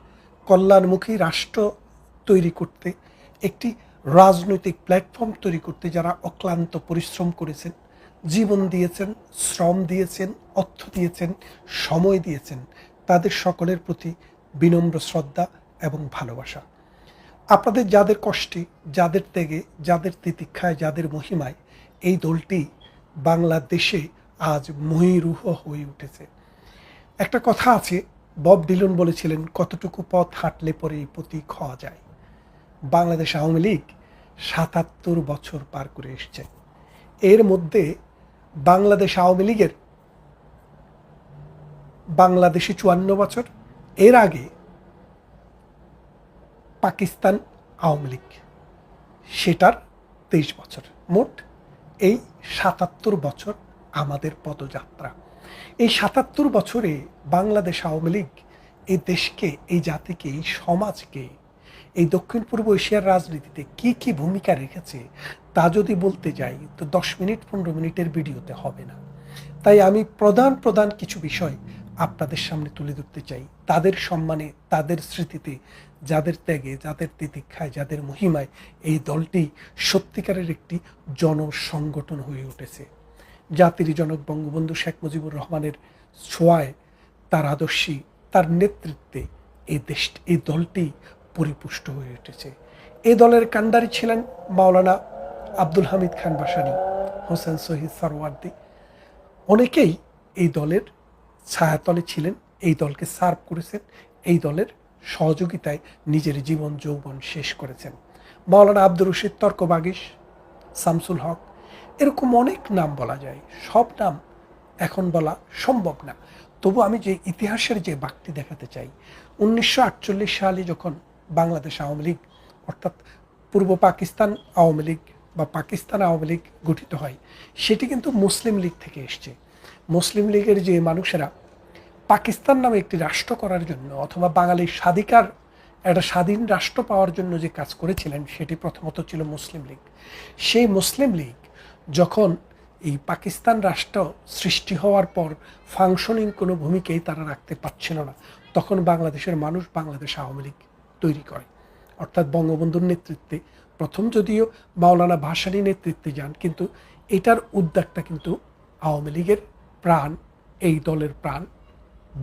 কল্যাণমুখী রাষ্ট্র তৈরি করতে, একটি রাজনৈতিক প্ল্যাটফর্ম তৈরি করতে যারা অক্লান্ত পরিশ্রম করেছেন, জীবন দিয়েছেন, শ্রম দিয়েছেন, অর্থ দিয়েছেন, সময় দিয়েছেন, তাদের সকলের প্রতি বিনম্র শ্রদ্ধা এবং ভালোবাসা। আপনাদের যাদের কষ্টে, যাদের ত্যাগে, যাদের তিতিক্ষায়, যাদের মহিমায় এই দলটি বাংলাদেশে আজ মহীরুহ হয়ে উঠেছে। একটা কথা আছে, বব ডিলন বলেছিলেন, কতটুকু পথ হাঁটলে পরে এই প্রতীক হওয়া যায়। বাংলাদেশ আওয়ামী লীগ ৭৭ বছর পার করে এসছে। এর মধ্যে বাংলাদেশ আওয়ামী লীগের বাংলাদেশে ৫৪ বছর, এর আগে পাকিস্তান আওয়ামী লীগ, সেটার ২৩ বছর, মোট এই ৭৭ বছর আমাদের পদযাত্রা। এই ৭৭ বছরে বাংলাদেশ আওয়ামী লীগ এই দেশকে, এই জাতিকে, এই সমাজকে, এই দক্ষিণ পূর্ব এশিয়ার রাজনীতিতে কি কি ভূমিকা রেখেছে তা যদি বলতে যাই তো ১০ মিনিট ১৫ মিনিটের ভিডিওতে হবে না। তাই আমি প্রধান কিছু বিষয় আপনাদের সামনে তুলে ধরতে চাই, তাদের সম্মানে, তাদের স্মৃতিতে, যাদের ত্যাগে, যাদের তিতিক্ষায়, যাদের মহিমায় এই দলটি সত্যিকারের একটি জনসংগঠন হয়ে উঠেছে। জাতির জনক বঙ্গবন্ধু শেখ মুজিবুর রহমানের ছোঁয়ায়, তার আদর্শে, তার নেতৃত্বে এই দলটি পরিপুষ্ট হয়ে উঠেছে। এই দলের কাণ্ডারি ছিলেন মাওলানা আব্দুল হামিদ খান ভাসানী, হোসেন শহীদ সরওয়ার্দী। অনেকেই এই দলের ছায়াতলে ছিলেন, এই দলকে সার্ভ করেছেন, এই দলের সহযোগিতায় নিজের জীবন যৌবন শেষ করেছেন। মাওলানা আব্দুর রশিদ তর্কবাগীশ, শামসুল হক, এরকম অনেক নাম বলা যায়, সব নাম এখন বলা সম্ভব না। তবু আমি যে ইতিহাসের যে বাঁকটি দেখাতে চাই, 1948 সালে যখন বাংলাদেশ আওয়ামী লীগ অর্থাৎ পূর্ব পাকিস্তান আওয়ামী লীগ বা পাকিস্তান আওয়ামী লীগ গঠিত হয়, সেটি কিন্তু মুসলিম লীগ থেকে এসছে। মুসলিম লীগের যে মানুষেরা পাকিস্তান নামে একটি রাষ্ট্র করার জন্য অথবা বাঙালির স্বাধিকার, একটা স্বাধীন রাষ্ট্র পাওয়ার জন্য যে কাজ করেছিলেন, সেটি প্রথমত ছিল মুসলিম লীগ। সেই মুসলিম লীগ যখন এই পাকিস্তান রাষ্ট্র সৃষ্টি হওয়ার পর ফাংশনিং কোনো ভূমিকাই তারা রাখতে পারছিল না, তখন বাংলাদেশের মানুষ বাংলাদেশ আওয়ামী লীগ তৈরি করে। অর্থাৎ বঙ্গবন্ধুর নেতৃত্বে, প্রথম যদিও মাওলানা ভাসানী নেতৃত্বে যান, কিন্তু এটার উদ্যোগটা কিন্তু আওয়ামী লীগের প্রাণ, এই দলের প্রাণ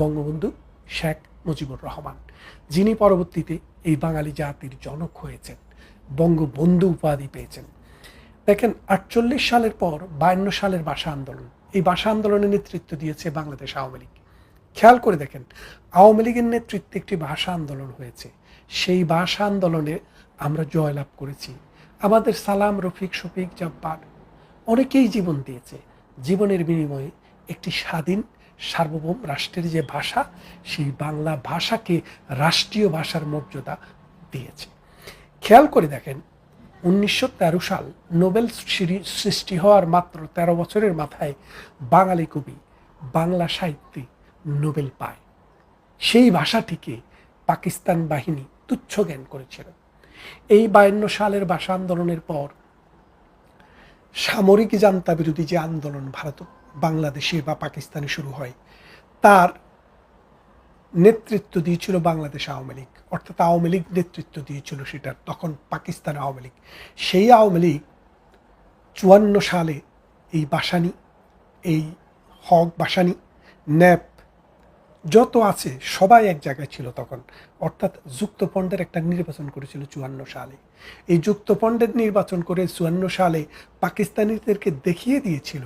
বঙ্গবন্ধু শেখ মুজিবুর রহমান, যিনি পরবর্তীতে এই বাঙালি জাতির জনক হয়েছেন, বঙ্গবন্ধু উপাধি পেয়েছেন। দেখেন 48 সালের পর 52 সালের ভাষা আন্দোলন, এই ভাষা আন্দোলনের নেতৃত্ব দিয়েছে বাংলাদেশ আওয়ামী লীগ। খেয়াল করে দেখেন, আওয়ামী লীগের নেতৃত্বে একটি ভাষা আন্দোলন হয়েছে, সেই ভাষা আন্দোলনে আমরা জয়লাভ করেছি। আমাদের সালাম, রফিক, শফিক, জব্বার অনেকেই জীবন দিয়েছে। জীবনের বিনিময়ে একটি স্বাধীন সার্বভৌম রাষ্ট্রের যে ভাষা, সেই বাংলা ভাষাকে রাষ্ট্রীয় ভাষার মর্যাদা দিয়েছে। খেয়াল করে দেখেন, 1913 সাল নোবেল সৃষ্টি হওয়ার মাত্র 13 বছরের মাথায় বাঙালি কবি বাংলা সাহিত্যে নোবেল পায়। সেই ভাষাটিকে পাকিস্তান বাহিনী তুচ্ছ জ্ঞান করেছিল। এই 52 সালের ভাষা আন্দোলনের পর সামরিক জান্তা বিরোধী যে আন্দোলন ভারত, বাংলাদেশে বা পাকিস্তানে শুরু হয়, তার নেতৃত্ব দিয়েছিল বাংলাদেশ আওয়ামী লীগ, অর্থাৎ আওয়ামী লীগ নেতৃত্ব দিয়েছিল সেটার, তখন পাকিস্তান আওয়ামী লীগ। সেই আওয়ামী লীগ 54 সালে এই বাসানি, এই হক বাসানি, ন্যাপ যত আছে সবাই এক জায়গায় ছিল তখন, অর্থাৎ যুক্তফ্রন্টের একটা নির্বাচন করেছিল 54 সালে। এই যুক্তফ্রন্টের নির্বাচন করে 54 সালে পাকিস্তানিদেরকে দেখিয়ে দিয়েছিল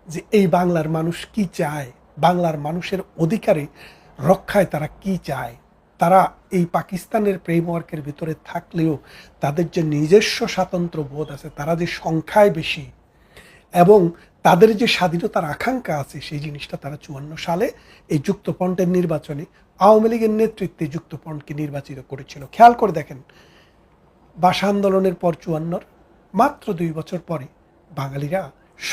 যে এই বাংলার মানুষ কি চায়, বাংলার মানুষের অধিকারে রক্ষায় তারা কি চায়। তারা এই পাকিস্তানের ফ্রেমওয়ার্কের ভিতরে থাকলেও তাদের যে নিজস্ব স্বাতন্ত্র্য বোধ আছে, তারা যে সংখ্যায় বেশি এবং তাদের যে স্বাধীনতার আকাঙ্ক্ষা আছে, সেই জিনিসটা তারা 54 সালে এই যুক্তফ্রন্টের নির্বাচনে আওয়ামী লীগের নেতৃত্বে যুক্তফ্রন্টকে নির্বাচিত করেছিল। খেয়াল করে দেখেন, ভাষা আন্দোলনের পর 54 মাত্র 2 বছর পরে বাঙালিরা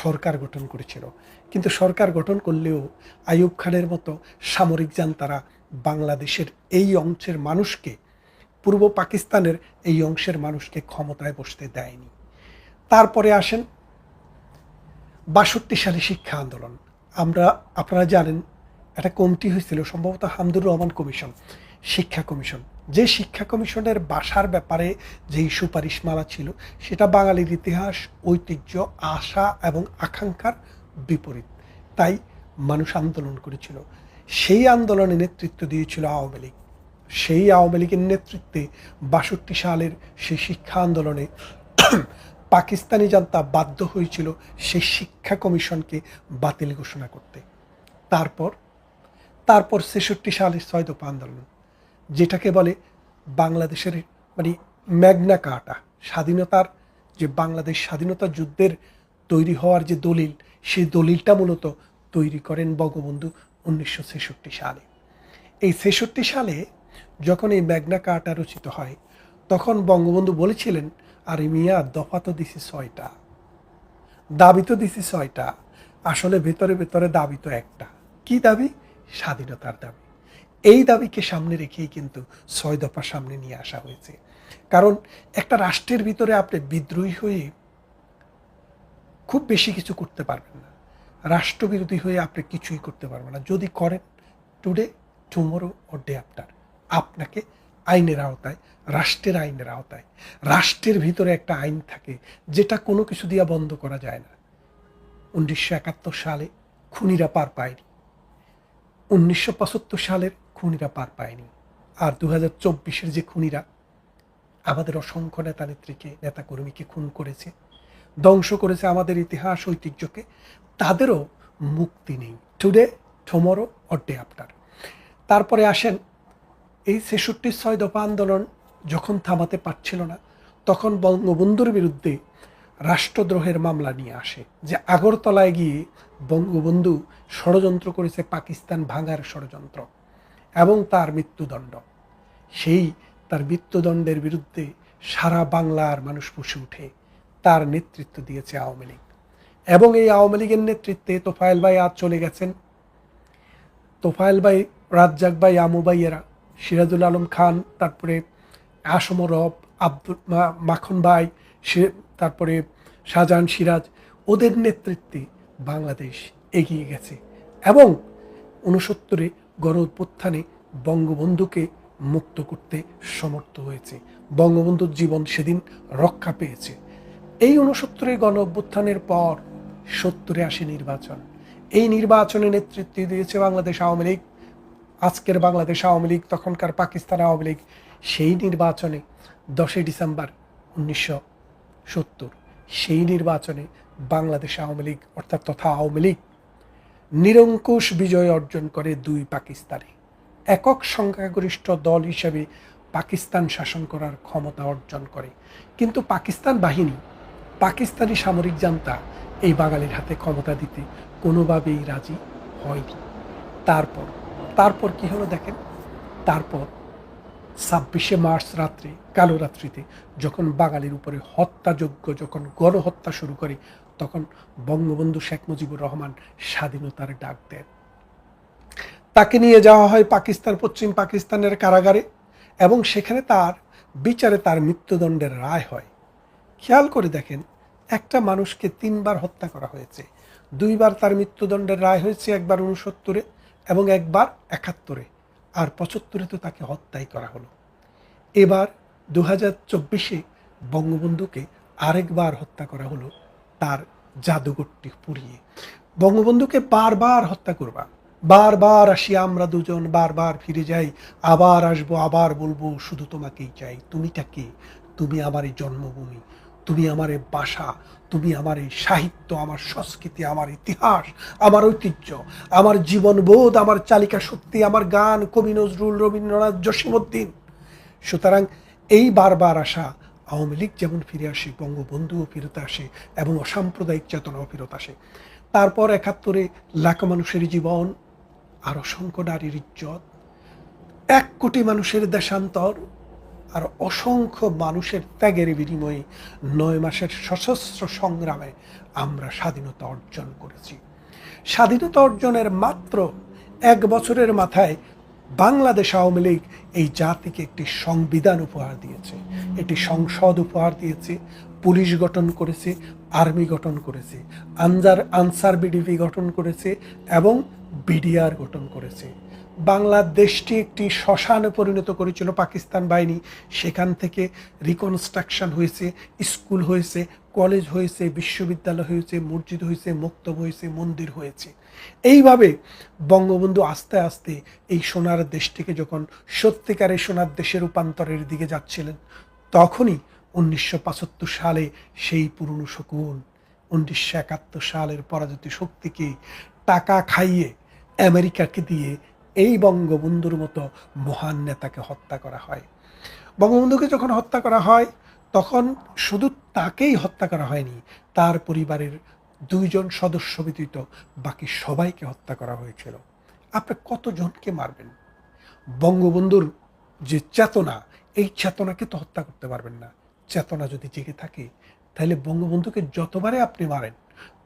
সরকার গঠন করেছিল। কিন্তু সরকার গঠন করলেও আইয়ুব খানের মতো সামরিক জান্তারা বাংলাদেশের এই অংশের মানুষকে, পূর্ব পাকিস্তানের এই অংশের মানুষকে ক্ষমতায় বসতে দেয়নি। তারপরে আসেন 62 সালে শিক্ষা আন্দোলন। আপনারা জানেন, একটা কমিটি হয়েছিল, সম্ভবত হামদুর রহমান কমিশন, শিক্ষা কমিশন। যে শিক্ষা কমিশনের ভাষার ব্যাপারে যেই সুপারিশমালা ছিল, সেটা বাঙালির ইতিহাস, ঐতিহ্য, আশা এবং আকাঙ্ক্ষার বিপরীত। তাই মানুষ আন্দোলন করেছিল। সেই আন্দোলনে নেতৃত্ব দিয়েছিল আওয়ামী লীগ। সেই আওয়ামী লীগের নেতৃত্বে 62 সালের সেই শিক্ষা আন্দোলনে পাকিস্তানি জান্তা বাধ্য হয়েছিল সেই শিক্ষা কমিশনকে বাতিল ঘোষণা করতে। তারপর 63 সালের 6 দফা আন্দোলন, যেটাকে বলে বাংলাদেশের মানে ম্যাগনা কার্টা, স্বাধীনতার যে বাংলাদেশ স্বাধীনতা যুদ্ধের তৈরি হওয়ার যে দলিল, সেই দলিলটা মূলত তৈরি করেন বঙ্গবন্ধু 1966 সালে। এই 66 সালে যখন এই ম্যাগনা কার্টা রচিত হয়, তখন বঙ্গবন্ধু বলেছিলেন, আরে মিয়া, দফা তো দিছি 6টা, দাবি তো দিছি 6টা, আসলে ভেতরে ভেতরে দাবি তো একটা। কি দাবি? স্বাধীনতার দাবি। এই দাবিকে সামনে রেখেই কিন্তু 6 দফা সামনে নিয়ে আসা হয়েছে। কারণ একটা রাষ্ট্রের ভিতরে আপনি বিদ্রোহী হয়ে খুব বেশি কিছু করতে পারবেন না, রাষ্ট্রবিরোধী হয়ে আপনি কিছুই করতে পারবেন না। যদি করেন, today, tomorrow or day after আপনাকে আইনের আওতায়, রাষ্ট্রের আইনের আওতায়, রাষ্ট্রের ভিতরে একটা আইন থাকে যেটা কোনো কিছু দিয়া বন্ধ করা যায় না। 1971 সালে খুনিরা পার পায়নি, 1975 সালের খুনিরা পার পায়নি, আর 2024-এর যে খুনিরা আমাদের অসংখ্য নেতা নেত্রীকে, নেতাকর্মীকে খুন করেছে, ধ্বংস করেছে আমাদের ইতিহাস, ঐতিহ্যকে, তাদেরও মুক্তি নেই। Today, tomorrow or day after. তারপরে আসেন, এই 66 দফা আন্দোলন যখন থামাতে পারছিল না, তখন বঙ্গবন্ধুর বিরুদ্ধে রাষ্ট্রদ্রোহের মামলা নিয়ে আসে, যে আগরতলায় গিয়ে বঙ্গবন্ধু ষড়যন্ত্র করেছে, পাকিস্তান ভাঙার ষড়যন্ত্র, এবং তার মৃত্যুদণ্ড। সেই তার মৃত্যুদণ্ডের বিরুদ্ধে সারা বাংলার মানুষ ফুঁসে উঠে। তার নেতৃত্ব দিয়েছে আওয়ামী লীগ, এবং এই আওয়ামী লীগের নেতৃত্বে তোফায়েল ভাই আজ চলে গেছেন। তোফায়েল ভাই, রাজ্জাক ভাই, আমু ভাই, এরা, সিরাজুল আলম খান, তারপরে আসম রব, মাখন ভাই, তারপরে শাহজাহান সিরাজ, ওদের নেতৃত্বে বাংলাদেশ এগিয়ে গেছে এবং 69-এ গণ অভ্যুত্থানে বঙ্গবন্ধুকে মুক্ত করতে সমর্থ হয়েছে। বঙ্গবন্ধুর জীবন সেদিন রক্ষা পেয়েছে। এই 69-এর গণ অভ্যুত্থানের পর 70-এ আসে নির্বাচন। এই নির্বাচনে নেতৃত্ব দিয়েছে বাংলাদেশ আওয়ামী লীগ, আজকের বাংলাদেশ আওয়ামী লীগ, তখনকার পাকিস্তান আওয়ামী লীগ, সেই নির্বাচনে 10 ডিসেম্বর 1970 সেই নির্বাচনে বাংলাদেশ আওয়ামী লীগ অর্থাৎ তথা আওয়ামী লীগ নিরঙ্কুশ বিজয় অর্জন করে 2 পাকিস্তানে। একক সংখ্যাগরিষ্ঠ দল হিসেবে পাকিস্তান শাসন করার ক্ষমতা অর্জন করে। কিন্তু পাকিস্তান বাহিনী, পাকিস্তানি সামরিক জান্তা এই বাঙালির হাতে ক্ষমতা দিতে কোনোভাবেই রাজি হয়নি। তারপর কি হলো দেখেন, তারপর 26শে মার্চ রাত্রে, কালো রাত্রিতে, যখন বাঙালির উপরে হত্যাযজ্ঞ, যখন গণহত্যা শুরু করে, তখন বঙ্গবন্ধু শেখ মুজিবুর রহমান স্বাধীনতার ডাক দেন। তাকে নিয়ে যাওয়া হয় পাকিস্তান, পশ্চিম পাকিস্তানের কারাগারে, এবং সেখানে তার বিচারে তার মৃত্যুদণ্ডের রায় হয়। খেয়াল করে দেখেন, একটা মানুষকে 3 বার হত্যা করা হয়েছে। 2 বার তার মৃত্যুদণ্ডের রায় হয়েছে, একবার 69-এ এবং একবার 71-এ, আর 75-এ তো তাকে হত্যাই করা হলো। এবার 2024-এ বঙ্গবন্ধুকে আরেকবার হত্যা করা হলো তার জাদুঘরটি পুড়িয়ে। বঙ্গবন্ধুকে বারবার হত্যা করবা, বারবার আসি আমরা দুজন, বারবার ফিরে যাই, আবার আসবো, আবার বলবো শুধু তোমাকেই চাই। তুমিটা কে? তুমি আমার এই জন্মভূমি, তুমি আমার এই বাসা, তুমি আমার এই সাহিত্য, আমার সংস্কৃতি, আমার ইতিহাস, আমার ঐতিহ্য, আমার জীবনবোধ, আমার চালিকা শক্তি, আমার গান, কবি নজরুল, রবীন্দ্রনাথ, জসীমউদ্দিন। সুতরাং এই বারবার আসা আওয়ামী লীগ যেমন ফিরে আসে, বঙ্গবন্ধুও ফিরত আসে এবং অসাম্প্রদায়িক চেতনাও ফিরত আসে। তারপর 71-এ লাখ মানুষের জীবন আর অসংখ্য নারীর ইজ্জত, 1 কোটি মানুষের দেশান্তর আর অসংখ্য মানুষের ত্যাগের বিনিময়ে 9 মাসের সশস্ত্র সংগ্রামে আমরা স্বাধীনতা অর্জন করেছি। স্বাধীনতা অর্জনের মাত্র 1 বছরের মাথায় বাংলাদেশ আওয়ামী লীগ এই জাতিকে একটি সংবিধান উপহার দিয়েছে, একটি সংসদ উপহার দিয়েছে, পুলিশ গঠন করেছে, আর্মি গঠন করেছে, আনসার বিডিপি গঠন করেছে এবং বিডিআর গঠন করেছে। বাংলাদেশটি একটি শ্মশানে পরিণত করেছিল পাকিস্তান বাহিনী। সেখান থেকে রিকনস্ট্রাকশন হয়েছে, স্কুল হয়েছে, কলেজ হয়েছে, বিশ্ববিদ্যালয় হয়েছে, মসজিদ হয়েছে, মক্তব হয়েছে, মন্দির হয়েছে। এইভাবে বঙ্গবন্ধু আস্তে আস্তে এই সোনার দেশটিকে যখন সত্যিকারের সোনার দেশে রূপান্তরের দিকে যাচ্ছিলেন, তখনই 1975 সালে সেই পুরনো শকুন, 1971 সালের পরাজিত শক্তিকে টাকা খাইয়ে আমেরিকাকে দিয়ে এই বঙ্গবন্ধুর মতো মহান নেতাকে হত্যা করা হয়। বঙ্গবন্ধুকে যখন হত্যা করা হয়, তখন শুধু তাকেই হত্যা করা হয়নি, তার পরিবারের 2 জন সদস্য ব্যতীত বাকি সবাইকে হত্যা করা হয়েছিল। আপনি কতজনকে মারবেন? বঙ্গবন্ধুর যে চেতনা, এই চেতনাকে তো হত্যা করতে পারবেন না। চেতনা যদি জেগে থাকে, তাহলে বঙ্গবন্ধুকে যতবারে আপনি মারেন,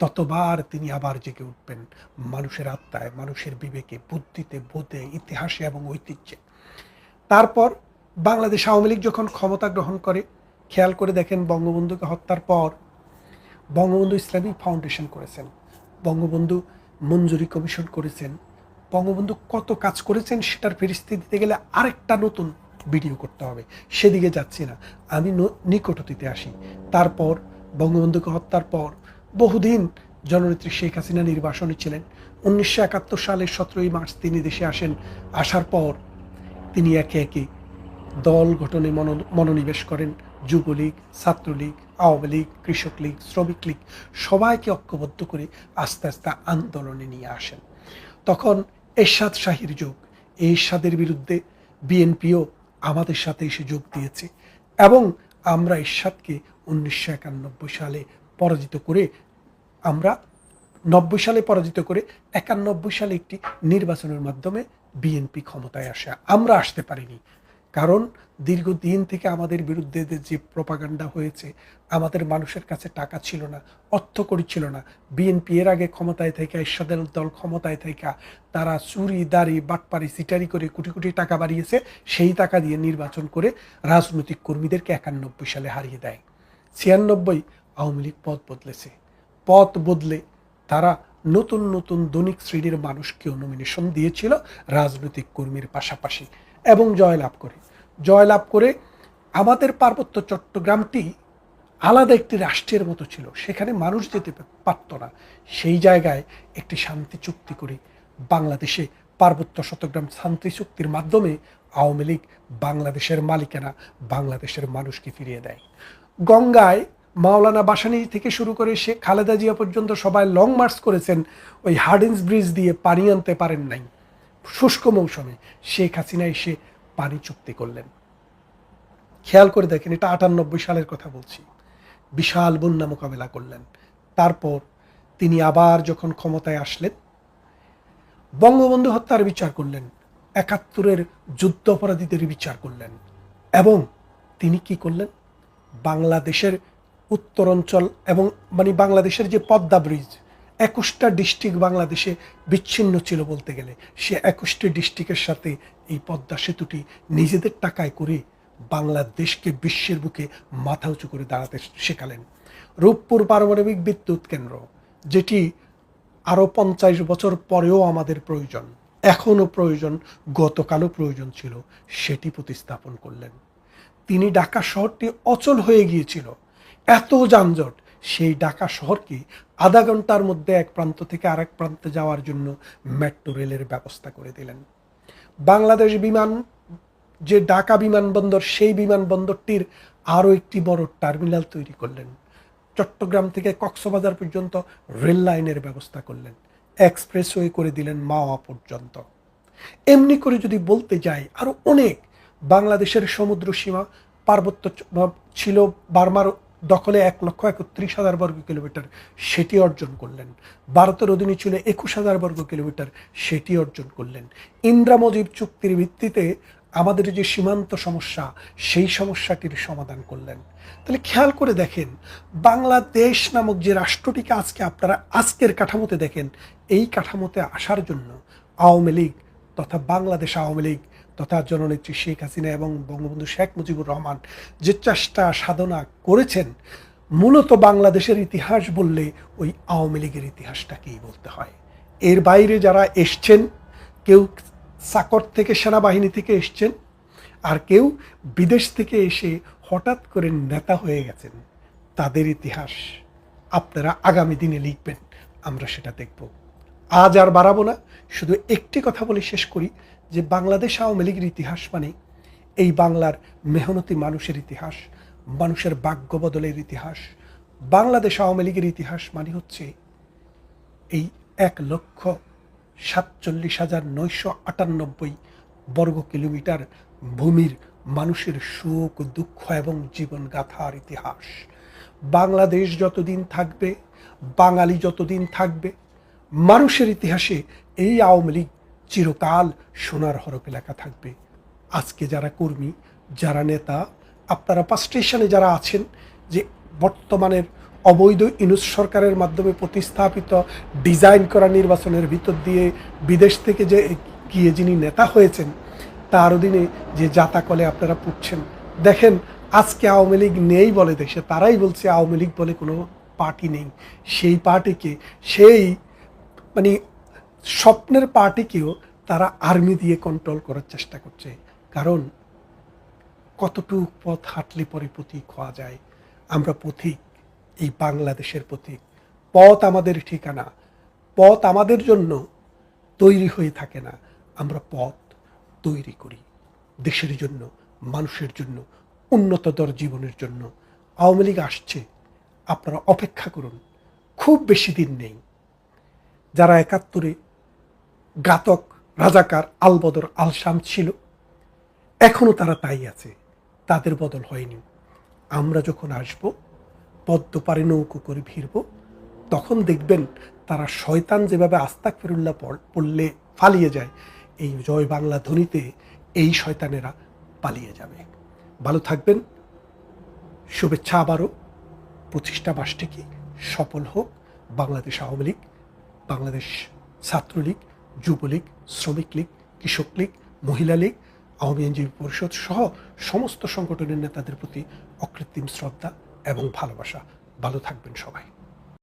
ততবার তিনি আবার জেগে উঠবেন মানুষের আত্মায়, মানুষের বিবেকে, বুদ্ধিতে, বোধে, ইতিহাসে এবং ঐতিহ্যে। তারপর বাংলাদেশ আওয়ামী লীগ যখন ক্ষমতা গ্রহণ করে, খেয়াল করে দেখেন, বঙ্গবন্ধুকে হত্যার পর বঙ্গবন্ধু ইসলামিক ফাউন্ডেশন করেছেন, বঙ্গবন্ধু মঞ্জুরি কমিশন করেছেন, বঙ্গবন্ধু কত কাজ করেছেন সেটার ফেরিস্তি দিতে গেলে আরেকটা নতুন ভিডিও করতে হবে, সেদিকে যাচ্ছি না, আমি নিকট অতীতে আসি। তারপর বঙ্গবন্ধুকে হত্যার পর বহুদিন জননেত্রী শেখ হাসিনা নির্বাসনে ছিলেন। 1971 সালের 17ই মার্চ তিনি দেশে আসেন। আসার পর তিনি একে একে দল গঠনে মনোনিবেশ করেন। যুবলীগ, ছাত্রলীগ, আওয়ামী লীগ, কৃষক লীগ, শ্রমিক লীগ সবাইকে ঐক্যবদ্ধ করে আস্তে আস্তে আন্দোলনে নিয়ে আসেন। তখন এরশাদ শাহীর যুগ, এরশাদের বিরুদ্ধে বিএনপিও আমাদের সাথে এসে যোগ দিয়েছে এবং আমরা এরশাদকে 1991 সালে পরাজিত করে, আমরা 90 সালে পরাজিত করে 91 সালে একটি নির্বাচনের মাধ্যমে বিএনপি ক্ষমতায় আসে। আমরা আসতে পারিনি, কারণ দীর্ঘদিন থেকে আমাদের বিরুদ্ধে যে প্রপাগান্ডা হয়েছে, আমাদের মানুষের কাছে টাকা ছিল না, অর্থকড়ি ছিল না। বিএনপি এর আগে ক্ষমতায় থেকে, এরশাদের দল ক্ষমতায় থেকে তারা চুরি, দাড়ি, বাটপারি, সিটারি করে কোটি কোটি টাকা বাড়িয়েছে। সেই টাকা দিয়ে নির্বাচন করে রাজনৈতিক কর্মীদেরকে 91 সালে হারিয়ে দেয়। 96 আওয়ামী লীগ পথ বদলেছে। পথ বদলে তারা নতুন নতুন দৈনিক শ্রেণীর মানুষকেও নমিনেশন দিয়েছিল রাজনৈতিক কর্মীর পাশাপাশি এবং জয়লাভ করে আমাদের পার্বত্য চট্টগ্রামটি আলাদা একটি রাষ্ট্রের মতো ছিল, সেখানে মানুষ যেতে পারত না। সেই জায়গায় একটি শান্তি চুক্তি করে বাংলাদেশে পার্বত্য চট্টগ্রাম শান্তি চুক্তির মাধ্যমে আওয়ামী লীগ বাংলাদেশের মালিকানা বাংলাদেশের মানুষকে ফিরিয়ে দেয়। গঙ্গায় মাওলানা ভাসানী থেকে শুরু করে শেখ খালেদা জিয়া পর্যন্ত সবাই লং মার্চ করেছেন, ওই হার্ডিন্স ব্রিজ দিয়ে পানি আনতে পারেন নাই। শুষ্ক মৌসুমে শেখ হাসিনা এসে পানি চুক্তি করলেন। খেয়াল করে দেখেন, এটা 98 সালের কথা বলছি। বিশাল বন্যা মোকাবেলা করলেন। তারপর তিনি আবার যখন ক্ষমতায় আসলেন, বঙ্গবন্ধু হত্যার বিচার করলেন, 71-এর যুদ্ধ অপরাধীদের বিচার করলেন, এবং তিনি কি করলেন, বাংলাদেশের উত্তরাঞ্চল এবং বাংলাদেশের যে পদ্মা ব্রিজ, 21টা ডিস্ট্রিক্ট বাংলাদেশে বিচ্ছিন্ন ছিল বলতে গেলে, সে 21টি ডিস্ট্রিক্টের সাথে এই পদ্মা সেতুটি নিজেদের টাকায় করে বাংলাদেশকে বিশ্বের বুকে মাথা উঁচু করে দাঁড়াতে শেখালেন। রূপপুর পারমাণবিক বিদ্যুৎ কেন্দ্র, যেটি আরও 50 বছর পরেও আমাদের প্রয়োজন, এখনও প্রয়োজন, গতকালও প্রয়োজন ছিল, সেটি প্রতিস্থাপন করলেন। তিনি ঢাকা শহরটি অচল হয়ে গিয়েছিল, এত যানজট, সেই ঢাকা শহরকে আধা ঘন্টার মধ্যে এক প্রান্ত থেকে আরেক প্রান্তে যাওয়ার জন্য মেট্রো রেলের ব্যবস্থা করে দিলেন। বাংলাদেশ বিমান, যে ঢাকা বিমানবন্দর, সেই বিমানবন্দরটির আরও একটি বড় টার্মিনাল তৈরি করলেন। চট্টগ্রাম থেকে কক্সবাজার পর্যন্ত রেল লাইনের ব্যবস্থা করলেন। এক্সপ্রেসওয়ে করে দিলেন মাওয়া পর্যন্ত। এমনি করে যদি বলতে যাই, আরও অনেক। বাংলাদেশের সমুদ্র সীমা পার্বত্য ছিল বার্মার দখলে 1,31,000 বর্গ কিলোমিটার, সেটি অর্জন করলেন। ভারতের অধীনে ছিল 21,000 বর্গ কিলোমিটার, সেটি অর্জন করলেন। ইন্দিরা মুজিব চুক্তির ভিত্তিতে আমাদের যে সীমান্ত সমস্যা, সেই সমস্যাটির সমাধান করলেন। তাহলে খেয়াল করে দেখেন, বাংলাদেশ নামক যে রাষ্ট্রটিকে আজকে আপনারা আজকের কাঠামোতে দেখেন, এই কাঠামোতে আসার জন্য আওয়ামী লীগ তথা বাংলাদেশ আওয়ামী লীগ তথা জননেত্রী শেখ হাসিনা এবং বঙ্গবন্ধু শেখ মুজিবুর রহমান যে চেষ্টা সাধনা করেছেন, মূলত বাংলাদেশের ইতিহাস বললে ওই আওয়ামী লীগের ইতিহাসটাকেই বলতে হয়। এর বাইরে যারা এসছেন, কেউ সাকর থেকে, সেনাবাহিনী থেকে এসছেন, আর কেউ বিদেশ থেকে এসে হঠাৎ করে নেতা হয়ে গেছেন, তাদের ইতিহাস আপনারা আগামী দিনে লিখবেন, আমরা সেটা দেখব। আজ আর বাড়াবো না, শুধু একটি কথা বলে শেষ করি যে বাংলাদেশ আওয়ামী লীগের ইতিহাস মানে এই বাংলার মেহনতি মানুষের ইতিহাস, মানুষের ভাগ্য বদলের ইতিহাস। বাংলাদেশ আওয়ামী লীগের ইতিহাস মানে হচ্ছে এই 1,47,998 বর্গ কিলোমিটার ভূমির মানুষের সুখ, দুঃখ এবং জীবনগাথার ইতিহাস। বাংলাদেশ যতদিন থাকবে, বাঙালি যতদিন থাকবে, মানুষের ইতিহাসে এই আওয়ামী লীগ চিরকাল সোনার হরফে লেখা থাকবে। আজকে যারা কর্মী, যারা নেতা, আপনারা স্টেশনে যারা আছেন, যে বর্তমানের অবৈধ ইউনূস সরকারের মাধ্যমে প্রতিস্থাপিত ডিজাইন করা নির্বাচনের ভিতর দিয়ে বিদেশ থেকে যে গিয়ে যিনি নেতা হয়েছেন, তার অধীনে যে জাতাকলে আপনারা পুড়ছেন, দেখেন আজকে আওয়ামী লীগ নেই বলে দেশে, তারাই বলছে আওয়ামী লীগ বলে কোনো পার্টি নেই। সেই পার্টিকে, সেই স্বপ্নের পার্টিকেও তারা আর্মি দিয়ে কন্ট্রোল করার চেষ্টা করছে। কারণ কতটুক পথ হাঁটলে পরে পথিক হওয়া যায়। আমরা পথিক, এই বাংলাদেশের পথিক। পথ আমাদের ঠিকানা, পথ আমাদের জন্য তৈরি হয়ে থাকে না, আমরা পথ তৈরি করি দেশের জন্য, মানুষের জন্য, উন্নততর জীবনের জন্য। আওয়ামী লীগ আসছে, আপনারা অপেক্ষা করুন, খুব বেশি দিন নেই। যারা 71-এ ঘাতক, রাজাকার, আলবদর, আলশাম ছিল, এখনও তারা তাই আছে, তাদের বদল হয়নি। আমরা যখন আসব, পদ্ম পারে নৌকো করে ভিড়ব, তখন দেখবেন তারা শয়তান যেভাবে আস্তাগফিরুল্লাহ পড়লে পালিয়ে যায়, এই জয় বাংলা ধ্বনিতে এই শয়তানেরা পালিয়ে যাবে। ভালো থাকবেন, শুভেচ্ছা আবারও। প্রতিষ্ঠা বার্ষিকী সফল হোক বাংলাদেশ আওয়ামী লীগ, বাংলাদেশ ছাত্রলীগ, যুবলীগ, শ্রমিক লীগ, কৃষক লীগ, মহিলা লীগ, আওয়ামী আইনজীবী পরিষদ সহ সমস্ত সংগঠনের নেতাদের প্রতি অকৃত্রিম শ্রদ্ধা এবং ভালোবাসা। ভালো থাকবেন সবাই।